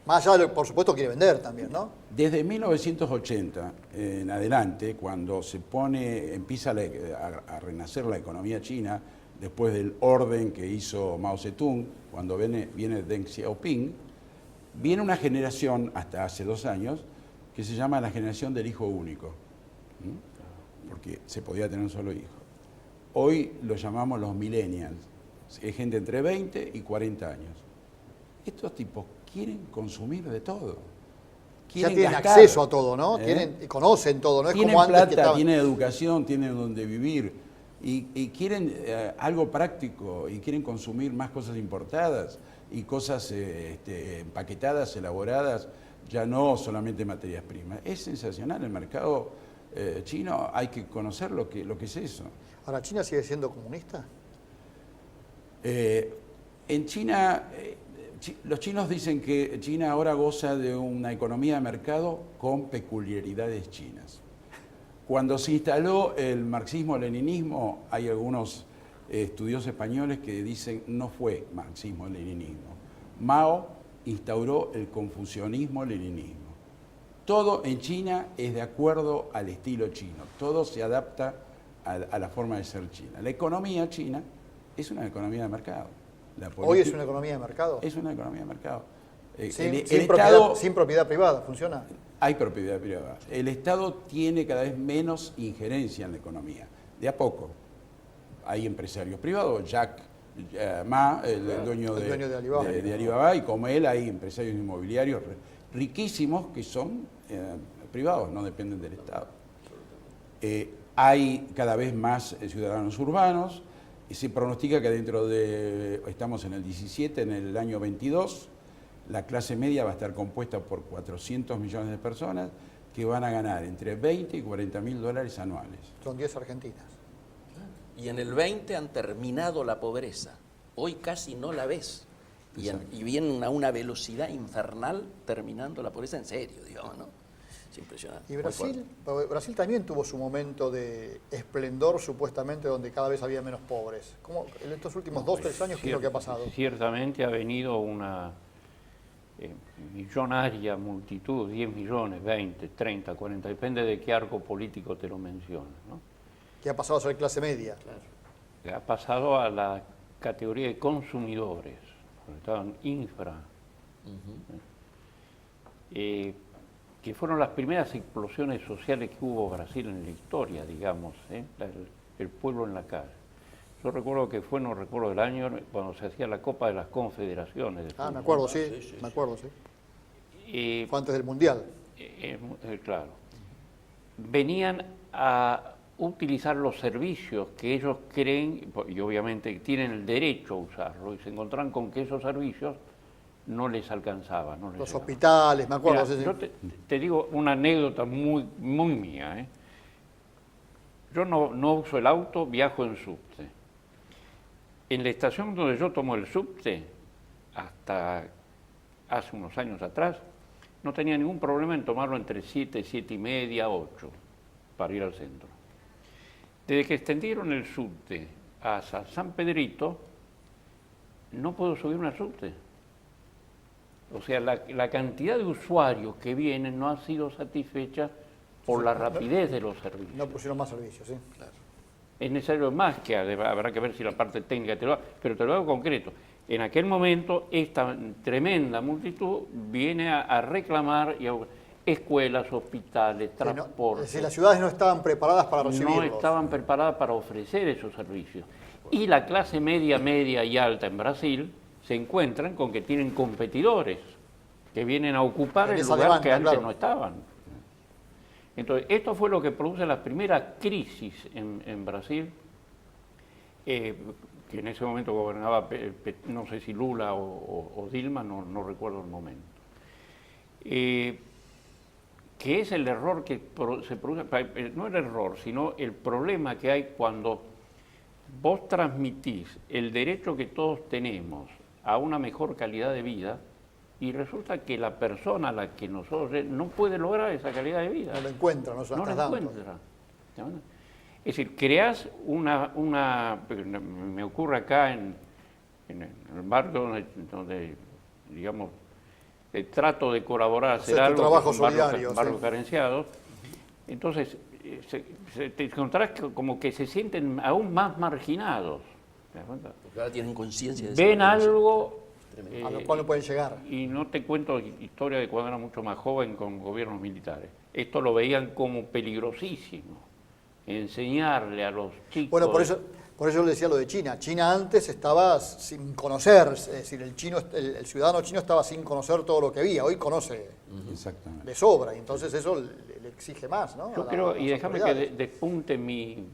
Más allá de lo que por supuesto quiere vender también, ¿no? Desde 1980 en adelante, cuando empieza a renacer la economía china, después del orden que hizo Mao Zedong, cuando viene Deng Xiaoping, viene una generación, hasta hace 2 años, que se llama la generación del hijo único, porque se podía tener un solo hijo. Hoy lo llamamos los millennials, es gente entre 20 y 40 años. Estos tipos quieren consumir de todo. Ya tienen acceso a todo, ¿no? Conocen todo, no es tienen como antes plata, que estaban... tienen educación, tienen donde vivir y quieren algo práctico y quieren consumir más cosas importadas y cosas empaquetadas, elaboradas, ya no solamente materias primas. Es sensacional el mercado chino, hay que conocer lo que es eso. Ahora, ¿China sigue siendo comunista? En China, los chinos dicen que China ahora goza de una economía de mercado con peculiaridades chinas. Cuando se instaló el marxismo-leninismo, hay algunos estudiosos españoles que dicen no fue marxismo-leninismo. Mao instauró el confucianismo-leninismo. Todo en China es de acuerdo al estilo chino, todo se adapta a la forma de ser china. La economía china es una economía de mercado. ¿Hoy es una economía de mercado? Es una economía de mercado. Sin propiedad privada, ¿funciona? Hay propiedad privada. El Estado tiene cada vez menos injerencia en la economía, de a poco. Hay empresarios privados, Jack Ma, el dueño de Alibaba, y como él hay empresarios inmobiliarios riquísimos que son privados, no dependen del Estado. Hay cada vez más ciudadanos urbanos, y se pronostica que estamos en el 17, en el año 22, la clase media va a estar compuesta por 400 millones de personas que van a ganar entre 20 y 40 mil dólares anuales. Son 10 argentinas. Y en el 20 han terminado la pobreza. Hoy casi no la ves. Y vienen a una velocidad infernal terminando la pobreza en serio, digamos, ¿no? Es impresionante. Y Brasil también tuvo su momento de esplendor, supuestamente, donde cada vez había menos pobres. ¿Cómo, en estos últimos 2 o 3 años, qué es lo que ha pasado? Ciertamente ha venido una millonaria multitud, 10 millones, 20, 30, 40, depende de qué arco político te lo mencionas, ¿no? Que ha pasado a ser clase media. Claro. Ha pasado a la categoría de consumidores, estaban infra. Que fueron las primeras explosiones sociales que hubo Brasil en la historia, digamos, el pueblo en la calle. Yo recuerdo que fue, no recuerdo el año, cuando se hacía la Copa de las Confederaciones. Me acuerdo, sí, me acuerdo, sí. Fue antes del Mundial. Claro. Venían a utilizar los servicios que ellos creen, y obviamente tienen el derecho a usarlo, y se encontraron con que esos servicios no les alcanzaba. Los hospitales, me acuerdo. Mira, yo te digo una anécdota muy mía. Yo no uso el auto, viajo en subte. En la estación donde yo tomo el subte, hasta hace unos años atrás, no tenía ningún problema en tomarlo entre 7, 7 y media, 8, para ir al centro. Desde que extendieron el subte hasta San Pedrito, no puedo subirme al subte. O sea, la cantidad de usuarios que vienen no ha sido satisfecha por la rapidez de los servicios. No pusieron más servicios, sí. Claro. Es necesario más, que habrá que ver si la parte técnica te lo da, pero te lo hago concreto. En aquel momento, esta tremenda multitud viene a reclamar escuelas, hospitales, transportes. Es decir, las ciudades no estaban preparadas para recibirlos. No estaban preparadas para ofrecer esos servicios. Y la clase media y alta en Brasil se encuentran con que tienen competidores que vienen a ocupar el lugar que antes no estaban. Entonces, esto fue lo que produce la primera crisis en Brasil, que en ese momento gobernaba, no sé si Lula o Dilma, no recuerdo el momento. Que es el error que se produce, no el error, sino el problema que hay cuando vos transmitís el derecho que todos tenemos a una mejor calidad de vida y resulta que la persona a la que nosotros no puede lograr esa calidad de vida. No lo encuentra, no se No la la estás dando. encuentra. Es decir, creás me ocurre acá en el barrio donde digamos, trato de colaborar, hacer tu algo, trabajo que son solidario, barrios sí. carenciados. Entonces, te encontrás como que se sienten aún más marginados. ¿Te das cuenta? Porque ahora tienen conciencia de esa Ven violencia. algo A lo cual no pueden llegar. y no te cuento historia de cuando era mucho más joven con gobiernos militares. Esto lo veían como peligrosísimo. Enseñarle a los chicos... Bueno, por eso le decía lo de China. China antes estaba sin conocer, es decir, el ciudadano chino estaba sin conocer todo lo que había. Hoy conoce Exactamente. de sobra, y entonces eso le exige más, ¿no? Yo creo, y déjame que despunte mi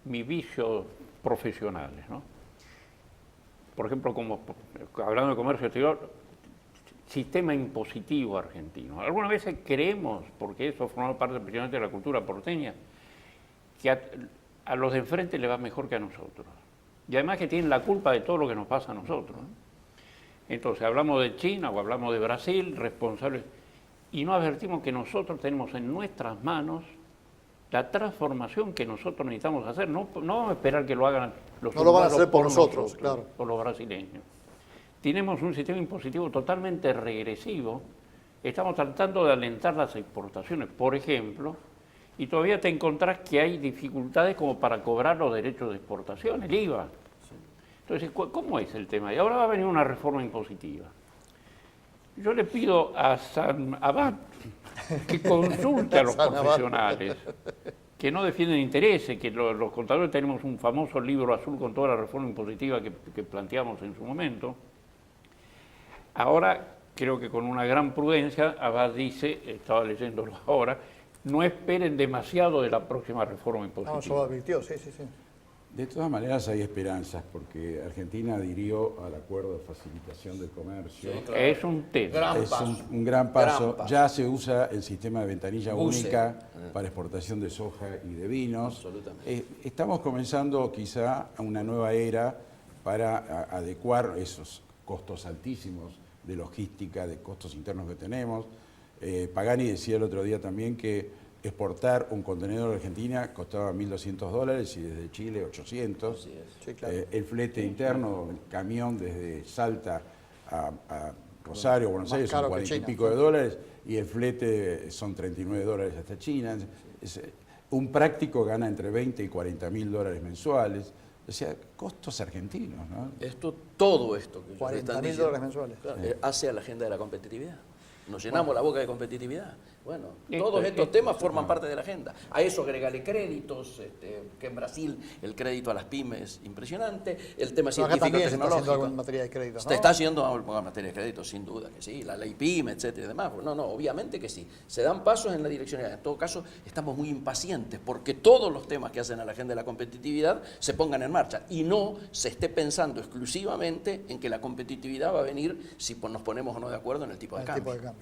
vicio profesionales, ¿no? Por ejemplo, como hablando de comercio exterior, sistema impositivo argentino. Algunas veces creemos, porque eso forma parte precisamente de la cultura porteña, que a los de enfrente le va mejor que a nosotros. Y además que tienen la culpa de todo lo que nos pasa a nosotros, ¿no? Entonces, hablamos de China o hablamos de Brasil, responsables, y no advertimos que nosotros tenemos en nuestras manos la transformación que nosotros necesitamos hacer. No vamos a esperar que lo hagan los No lo van a hacer uruguayos por nosotros, claro. o los brasileños. Tenemos un sistema impositivo totalmente regresivo. Estamos tratando de alentar las exportaciones, por ejemplo, y todavía te encontrás que hay dificultades como para cobrar los derechos de exportación, el IVA. Entonces, ¿cómo es el tema? Y ahora va a venir una reforma impositiva. Yo le pido a San Abad que consulte a los profesionales, que no defienden intereses, que los contadores tenemos un famoso libro azul con toda la reforma impositiva que planteamos en su momento. Ahora, creo que con una gran prudencia, Abad dice, estaba leyéndolo ahora, no esperen demasiado de la próxima reforma impositiva. No, eso lo advirtió, sí. De todas maneras hay esperanzas porque Argentina adhirió al acuerdo de facilitación del comercio. Sí, claro. Es un tema. Es un gran paso. Ya se usa el sistema de ventanilla única para exportación de soja y de vinos. Absolutamente. Estamos comenzando quizá a una nueva era para adecuar esos costos altísimos de logística, de costos internos que tenemos. Pagani decía el otro día también que exportar un contenedor de Argentina costaba $1.200 y desde Chile 800. Sí, claro. El flete interno, el camión desde Salta a Rosario, Buenos Aires, son 40 y pico de dólares, y el flete son $39 hasta China. Un práctico gana entre 20 y 40 mil dólares mensuales. O sea, costos argentinos, ¿no? Todo esto que 40 mil dólares mensuales. Claro, hace a la agenda de la competitividad. Nos llenamos la boca de competitividad. Bueno, todos estos temas forman parte de la agenda. A eso agregale créditos, que en Brasil el crédito a las pymes es impresionante, el tema Acá también se está haciendo algo en científico-tecnológico. materia de crédito, Se ¿no? está haciendo algo en materia de crédito, sin duda que sí, la ley pyme, etcétera y demás. No, obviamente que sí. Se dan pasos en la dirección. En todo caso, estamos muy impacientes porque todos los temas que hacen a la agenda de la competitividad se pongan en marcha y no se esté pensando exclusivamente en que la competitividad va a venir si nos ponemos o no de acuerdo en el tipo de cambio.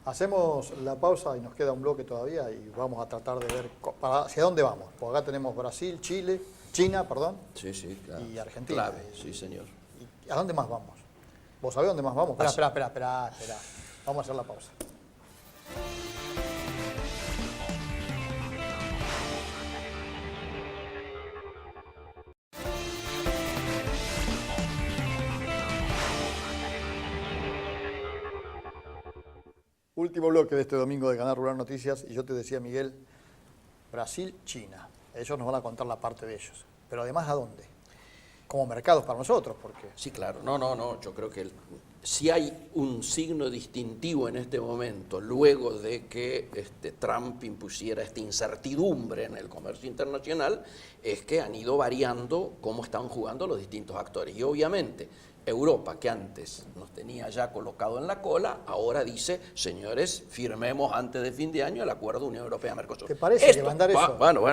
Hacemos la pausa y nos queda un bloque todavía y vamos a tratar de ver hacia dónde vamos. Porque acá tenemos Brasil, China, Sí, claro. y Argentina. Clave, sí, señor. ¿Y a dónde más vamos? ¿Vos sabés dónde más vamos? Espera. Vamos a hacer la pausa. Último bloque de este domingo de Canal Rural Noticias y yo te decía, Miguel, Brasil, China. Ellos nos van a contar la parte de ellos. Pero además, ¿a dónde? Como mercados para nosotros, porque... Sí, claro. No. Yo creo que si hay un signo distintivo en este momento, luego de que Trump impusiera esta incertidumbre en el comercio internacional, es que han ido variando cómo están jugando los distintos actores. Y obviamente Europa, que antes nos tenía ya colocado en la cola, ahora dice, señores, firmemos antes de fin de año el acuerdo Unión Europea-Mercosur. ¿Te parece que va a andar eso? Bueno,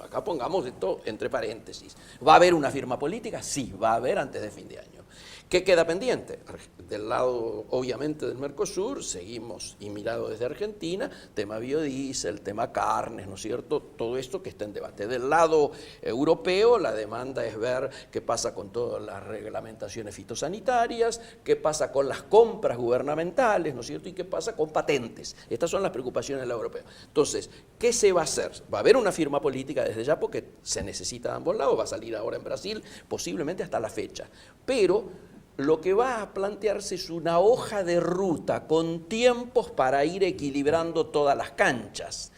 acá pongamos esto entre paréntesis. ¿Va a haber una firma política? Sí, va a haber antes de fin de año. ¿Qué queda pendiente? Del lado, obviamente, del Mercosur, seguimos, y mirado desde Argentina, tema biodiesel, tema carnes, ¿no es cierto? Todo esto que está en debate. Del lado europeo, la demanda es ver qué pasa con todas las reglamentaciones fitosanitarias, qué pasa con las compras gubernamentales, ¿no es cierto? Y qué pasa con patentes. Estas son las preocupaciones de la europea. Entonces, ¿qué se va a hacer? Va a haber una firma política desde ya porque se necesita de ambos lados, va a salir ahora en Brasil, posiblemente hasta la fecha. Pero lo que va a plantearse es una hoja de ruta con tiempos para ir equilibrando todas las canchas.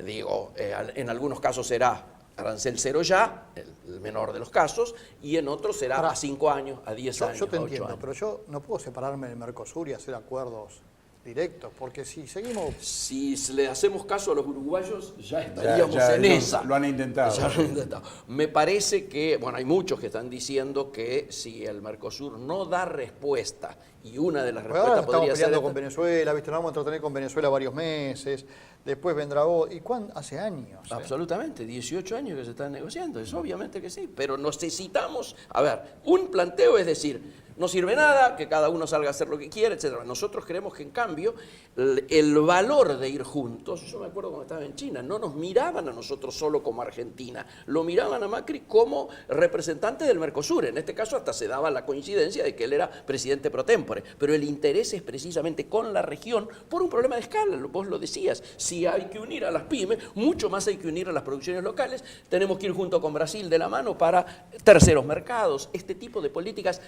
Digo, en algunos casos será arancel cero ya, el menor de los casos, y en otros será a 5 años, a 10 años, Yo te a 8 entiendo, años. pero yo no puedo separarme del Mercosur y hacer acuerdos directos, porque si seguimos... Si le hacemos caso a los uruguayos, ya estaríamos en esa. Lo han intentado. Ya lo han intentado. Me parece que, bueno, hay muchos que están diciendo que si el Mercosur no da respuesta, y una de las Pues ahora respuestas estamos podría ser peleando esta, con Venezuela, ¿viste? Nos vamos a entretener con Venezuela varios meses, después vendrá vos. ¿Y cuándo? Hace años. absolutamente, 18 años que se están negociando, es obviamente que sí, pero necesitamos, a ver, un planteo es decir, no sirve nada, que cada uno salga a hacer lo que quiera, etc. Nosotros creemos que en cambio el valor de ir juntos, yo me acuerdo cuando estaba en China, no nos miraban a nosotros solo como Argentina, lo miraban a Macri como representante del Mercosur, en este caso hasta se daba la coincidencia de que él era presidente pro tempore, pero el interés es precisamente con la región por un problema de escala, vos lo decías, si hay que unir a las pymes, mucho más hay que unir a las producciones locales, tenemos que ir junto con Brasil de la mano para terceros mercados, este tipo de políticas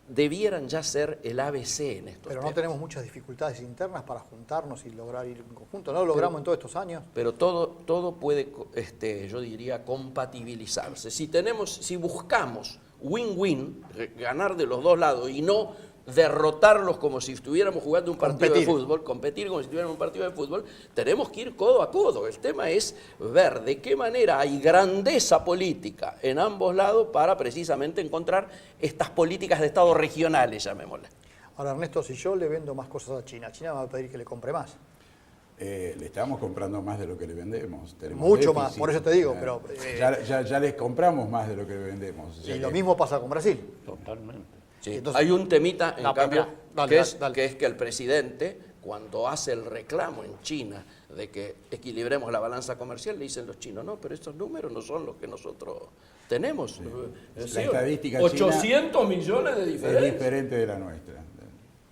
debieran ya ser el ABC en estos Pero no temas. tenemos muchas dificultades internas para juntarnos y lograr ir en conjunto. ¿No lo logramos en todos estos años? Pero todo puede, yo diría, compatibilizarse. Si buscamos win-win, ganar de los dos lados y no derrotarlos como si estuviéramos jugando un partido de fútbol, competir como si estuviéramos un partido de fútbol, tenemos que ir codo a codo. El tema es ver de qué manera hay grandeza política en ambos lados para precisamente encontrar estas políticas de Estado regionales, llamémoslas. Ahora, Ernesto, si yo le vendo más cosas a China me va a pedir que le compre más. Le estamos comprando más de lo que le vendemos. Tenemos Mucho déficit. más, por eso te digo, pero... Ya les compramos más de lo que le vendemos. O sea y lo que- mismo pasa con Brasil. Totalmente. Sí, Entonces- hay un temita, en No, cambio, pero, dale, que, es, dale. que es que el presidente, cuando hace el reclamo en China de que equilibremos la balanza comercial, le dicen los chinos, no, pero estos números no son los que nosotros tenemos. La Sí, estadística 800 millones de Es diferencia. diferente de la nuestra.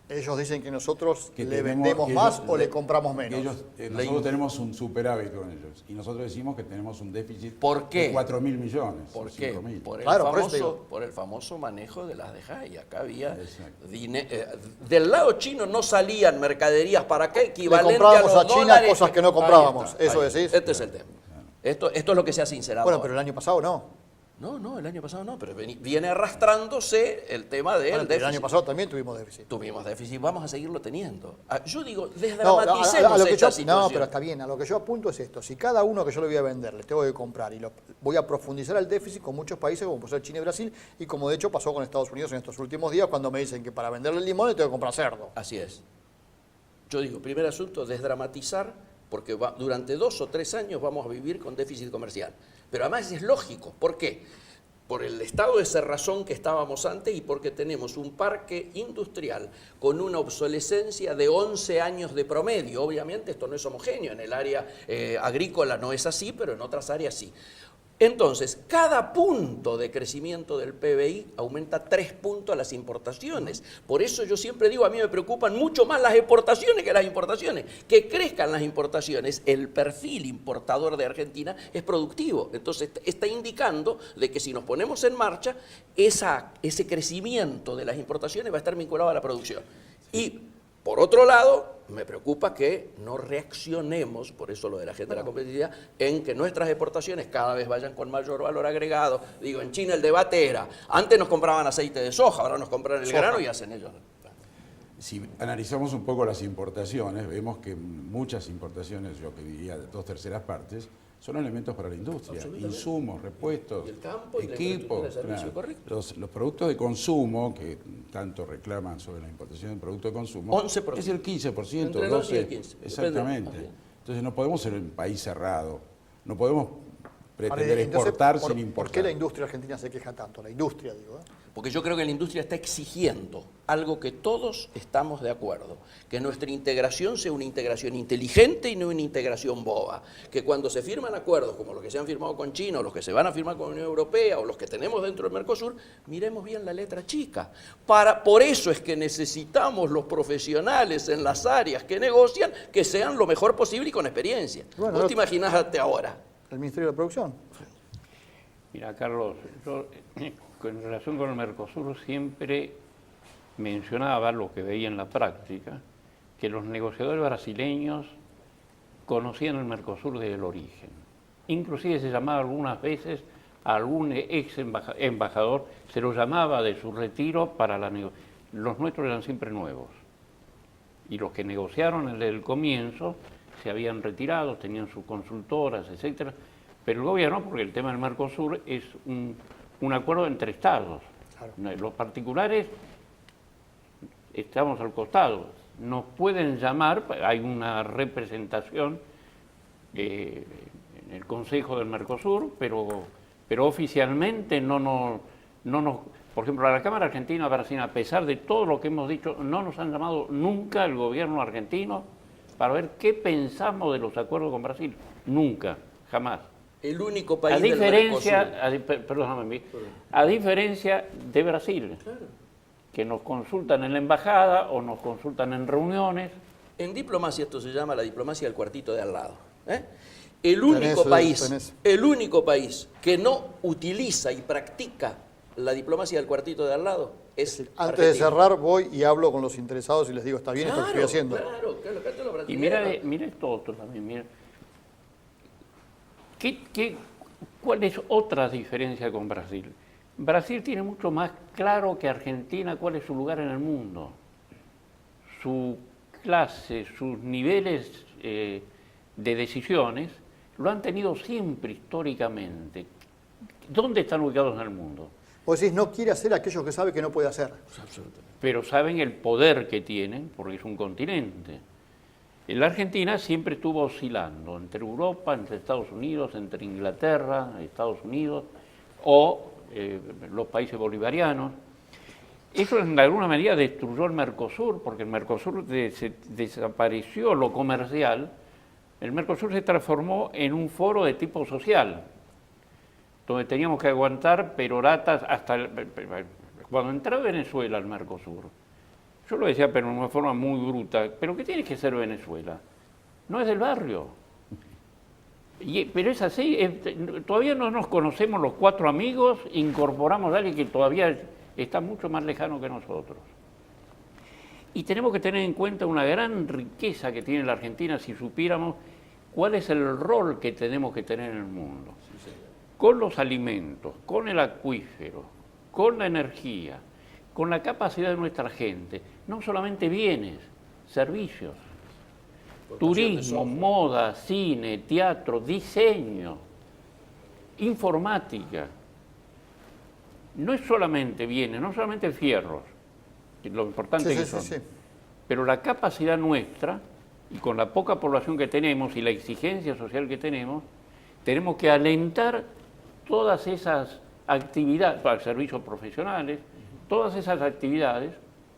Ellos dicen que nosotros Que le tenemos- vendemos que más ellos- o le compramos que menos. ellos, nosotros tenemos un superávit con ellos y nosotros decimos que tenemos un déficit ¿Por qué? de 4.000 millones. ¿Por o qué? 5.000. Por el, Claro, por eso te famoso, digo. por el famoso manejo de las DEJA. Y acá había Exacto. del lado chino no salían mercaderías para qué Le equivalente comprábamos a los a China dólares. cosas que no Ahí comprábamos, está, eso ahí. decís. Este es el tema. Esto es lo que se ha sincerado. Bueno, ahora. pero el año pasado no. No, el año pasado no, pero viene arrastrándose el tema del Bueno, el déficit. año pasado también tuvimos déficit. Tuvimos déficit, vamos a seguirlo teniendo. Yo digo, No, desdramaticemos a lo que esta yo, situación. no, pero está bien. A lo que yo apunto es esto. Si cada uno que yo le voy a vender le tengo que comprar y voy a profundizar el déficit con muchos países como puede ser China y Brasil y como de hecho pasó con Estados Unidos en estos últimos días cuando me dicen que para venderle el limón le tengo que comprar cerdo. Así es. Yo digo, primer asunto, desdramatizar, porque durante 2 o 3 años vamos a vivir con déficit comercial. Pero además es lógico. ¿Por qué? Por el estado de cerrazón que estábamos antes y porque tenemos un parque industrial con una obsolescencia de 11 años de promedio. Obviamente esto no es homogéneo, en el área agrícola no es así, pero en otras áreas sí. Entonces, cada punto de crecimiento del PBI aumenta 3 puntos a las importaciones. Por eso yo siempre digo, a mí me preocupan mucho más las exportaciones que las importaciones. Que crezcan las importaciones, el perfil importador de Argentina es productivo. Entonces, está indicando de que si nos ponemos en marcha, ese crecimiento de las importaciones va a estar vinculado a la producción. Y, por otro lado, me preocupa que no reaccionemos, por eso lo de la agenda de la competitividad, en que nuestras exportaciones cada vez vayan con mayor valor agregado. Digo, en China el debate era, antes nos compraban aceite de soja, ahora nos compran el grano y hacen ellos. Si analizamos un poco las importaciones, vemos que muchas importaciones, yo que diría de 2/3 partes, son elementos para la industria, insumos, repuestos, Y el campo y la equipos. infraestructura de servicio, correcto. Los productos de consumo, que tanto reclaman sobre la importación de productos de consumo, 11%. es el 15%, Entre el 11 y el 12%. 15%, Exactamente. depende. Entonces no podemos ser un país cerrado, no podemos pretender Ahora, entonces, exportar ¿por sin importar. ¿Por qué la industria argentina se queja tanto? La industria, digo. Porque yo creo que la industria está exigiendo algo que todos estamos de acuerdo, que nuestra integración sea una integración inteligente y no una integración boba, que cuando se firman acuerdos como los que se han firmado con China o los que se van a firmar con la Unión Europea o los que tenemos dentro del Mercosur, miremos bien la letra chica. Por eso es que necesitamos los profesionales en las áreas que negocian que sean lo mejor posible y con experiencia. Bueno, ¿Vos te imaginás hasta ahora? El Ministerio de Producción. Mira, Carlos, yo en relación con el Mercosur siempre mencionaba lo que veía en la práctica, que los negociadores brasileños conocían el Mercosur desde el origen. Inclusive se llamaba algunas veces a algún ex embajador, se lo llamaba de su retiro para la negociación. Los nuestros eran siempre nuevos. Y los que negociaron desde el comienzo se habían retirado, tenían sus consultoras, etcétera. Pero el gobierno, porque el tema del Mercosur es un acuerdo entre estados. Claro. Los particulares estamos al costado. Nos pueden llamar, hay una representación en el Consejo del Mercosur, pero oficialmente no nos... Por ejemplo, a la Cámara Argentina Brasil, a pesar de todo lo que hemos dicho, no nos han llamado nunca el gobierno argentino para ver qué pensamos de los acuerdos con Brasil. Nunca, jamás. El único país del Mercosur. A diferencia de Brasil, claro, que nos consultan en la embajada o nos consultan en reuniones. En diplomacia esto se llama la diplomacia del cuartito de al lado. El único país que no utiliza y practica la diplomacia del cuartito de al lado es Argentina. Antes de cerrar voy y hablo con los interesados y les digo, está bien esto que estoy haciendo. Claro, y mira esto otro también, mira. ¿Cuál es otra diferencia con Brasil? Brasil tiene mucho más claro que Argentina cuál es su lugar en el mundo. Su clase, sus niveles de decisiones, lo han tenido siempre históricamente. ¿Dónde están ubicados en el mundo? Vos decís, no quiere hacer aquello que sabe que no puede hacer. Pero saben el poder que tienen, porque es un continente. La Argentina siempre estuvo oscilando entre Europa, entre Estados Unidos, entre Inglaterra, Estados Unidos o los países bolivarianos. Eso en alguna medida destruyó el Mercosur, porque el Mercosur desapareció lo comercial. El Mercosur se transformó en un foro de tipo social, donde teníamos que aguantar peroratas hasta... Cuando entró Venezuela al Mercosur, yo lo decía, pero de una forma muy bruta, ¿pero qué tiene que ser Venezuela? No es del barrio. Pero es así, todavía no nos conocemos los cuatro amigos, incorporamos a alguien que todavía está mucho más lejano que nosotros. Y tenemos que tener en cuenta una gran riqueza que tiene la Argentina si supiéramos cuál es el rol que tenemos que tener en el mundo. Con los alimentos, con el acuífero, con la energía, con la capacidad de nuestra gente, no solamente bienes, servicios, turismo, moda, cine, teatro, diseño, informática. No es solamente bienes, no solamente fierros, lo importante que son, pero la capacidad nuestra, y con la poca población que tenemos y la exigencia social que tenemos que alentar todas esas actividades, para servicios profesionales, todas esas actividades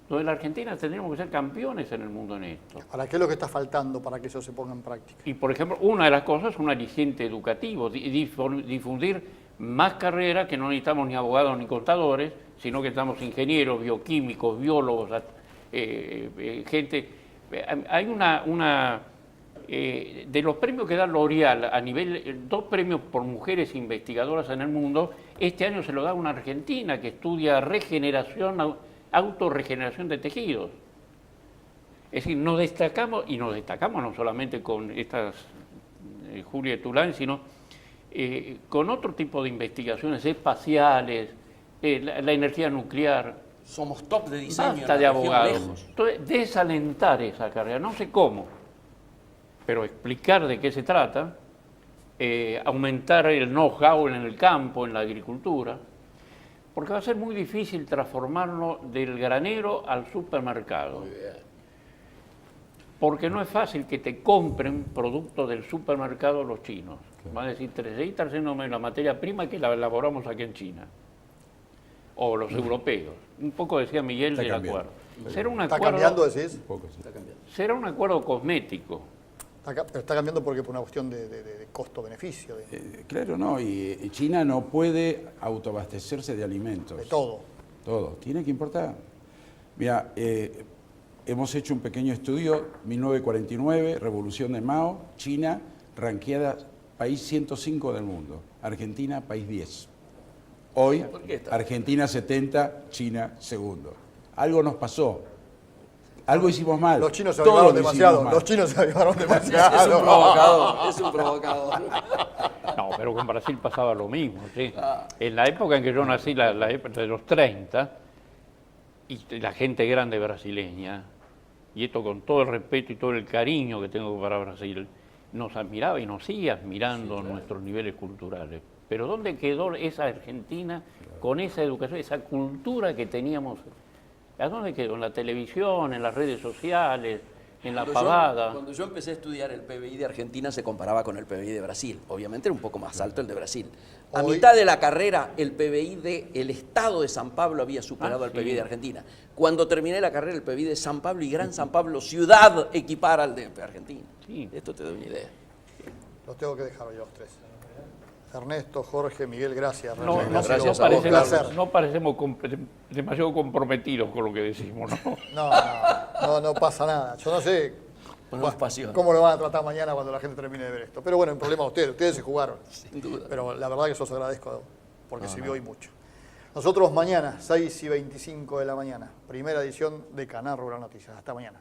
donde la Argentina tendríamos que ser campeones en el mundo en esto. ¿Para qué es lo que está faltando para que eso se ponga en práctica? Y, por ejemplo, una de las cosas es un aliciente educativo, difundir más carreras, que no necesitamos ni abogados ni contadores, sino que necesitamos ingenieros, bioquímicos, biólogos, gente... Hay de los premios que da L'Oréal a nivel, 2 premios por mujeres investigadoras en el mundo, este año se lo da una argentina que estudia regeneración, autorregeneración de tejidos. Es decir, nos destacamos no solamente con estas Julia Tulán, sino con otro tipo de investigaciones espaciales, la energía nuclear. Somos top de diseño en Basta la de región, abogados. lejos. Entonces, desalentar esa carrera, no sé cómo, pero explicar de qué se trata, aumentar el know-how en el campo, en la agricultura, porque va a ser muy difícil transformarlo del granero al supermercado. Porque no es fácil que te compren productos del supermercado los chinos. Van a decir, seguí trayéndome la materia prima que la elaboramos aquí en China. O los europeos. Un poco decía Miguel Está del cambiando. acuerdo. Será un ¿Está acuerdo, cambiando, decís? Un poco, sí. será un acuerdo cosmético. Pero está cambiando porque por una cuestión de costo-beneficio, Claro, no, y China no puede autoabastecerse de alimentos. de todo. Todo, tiene que importar. Mira, hemos hecho un pequeño estudio, 1949, Revolución de Mao, China, ranqueada país 105 del mundo, Argentina, país 10. Hoy, ¿Por qué está? Argentina 70, China segundo. Algo nos pasó, algo hicimos mal. Los chinos se Todo avivaron lo hicimos demasiado. mal. Los chinos se avivaron Es un demasiado. provocador, es un provocador. No, pero con Brasil pasaba lo mismo. ¿Sí? En la época en que yo nací, la época de los 30, y la gente grande brasileña, y esto con todo el respeto y todo el cariño que tengo para Brasil, nos admiraba y nos sigue admirando nuestros niveles culturales. Pero ¿dónde quedó esa Argentina con esa educación, esa cultura que teníamos? ¿A dónde quedó? En la televisión, en las redes sociales, en la pavada. Cuando yo empecé a estudiar, el PBI de Argentina se comparaba con el PBI de Brasil. Obviamente era un poco más alto el de Brasil. A Hoy- mitad de la carrera, el PBI del Estado de San Pablo había superado al sí. PBI de Argentina. Cuando terminé la carrera, el PBI de San Pablo y Gran San Pablo, ciudad, equipara al de Argentina. Sí. Esto te da una idea. Los tengo que dejar hoy a los tres. Ernesto, Jorge, Miguel, gracias. No, realmente no, ha sido gracias no a vos, un parecemos, placer. no parecemos demasiado comprometidos con lo que decimos, ¿no? No pasa nada. Yo no sé Ponemos pasión. cómo lo van a tratar mañana cuando la gente termine de ver esto. Pero bueno, el problema de ustedes se jugaron. Sin duda. Pero la verdad que yo os agradezco porque sirvió hoy mucho. Nosotros mañana, 6:25 de la mañana, primera edición de Canal Rural Noticias. Hasta mañana.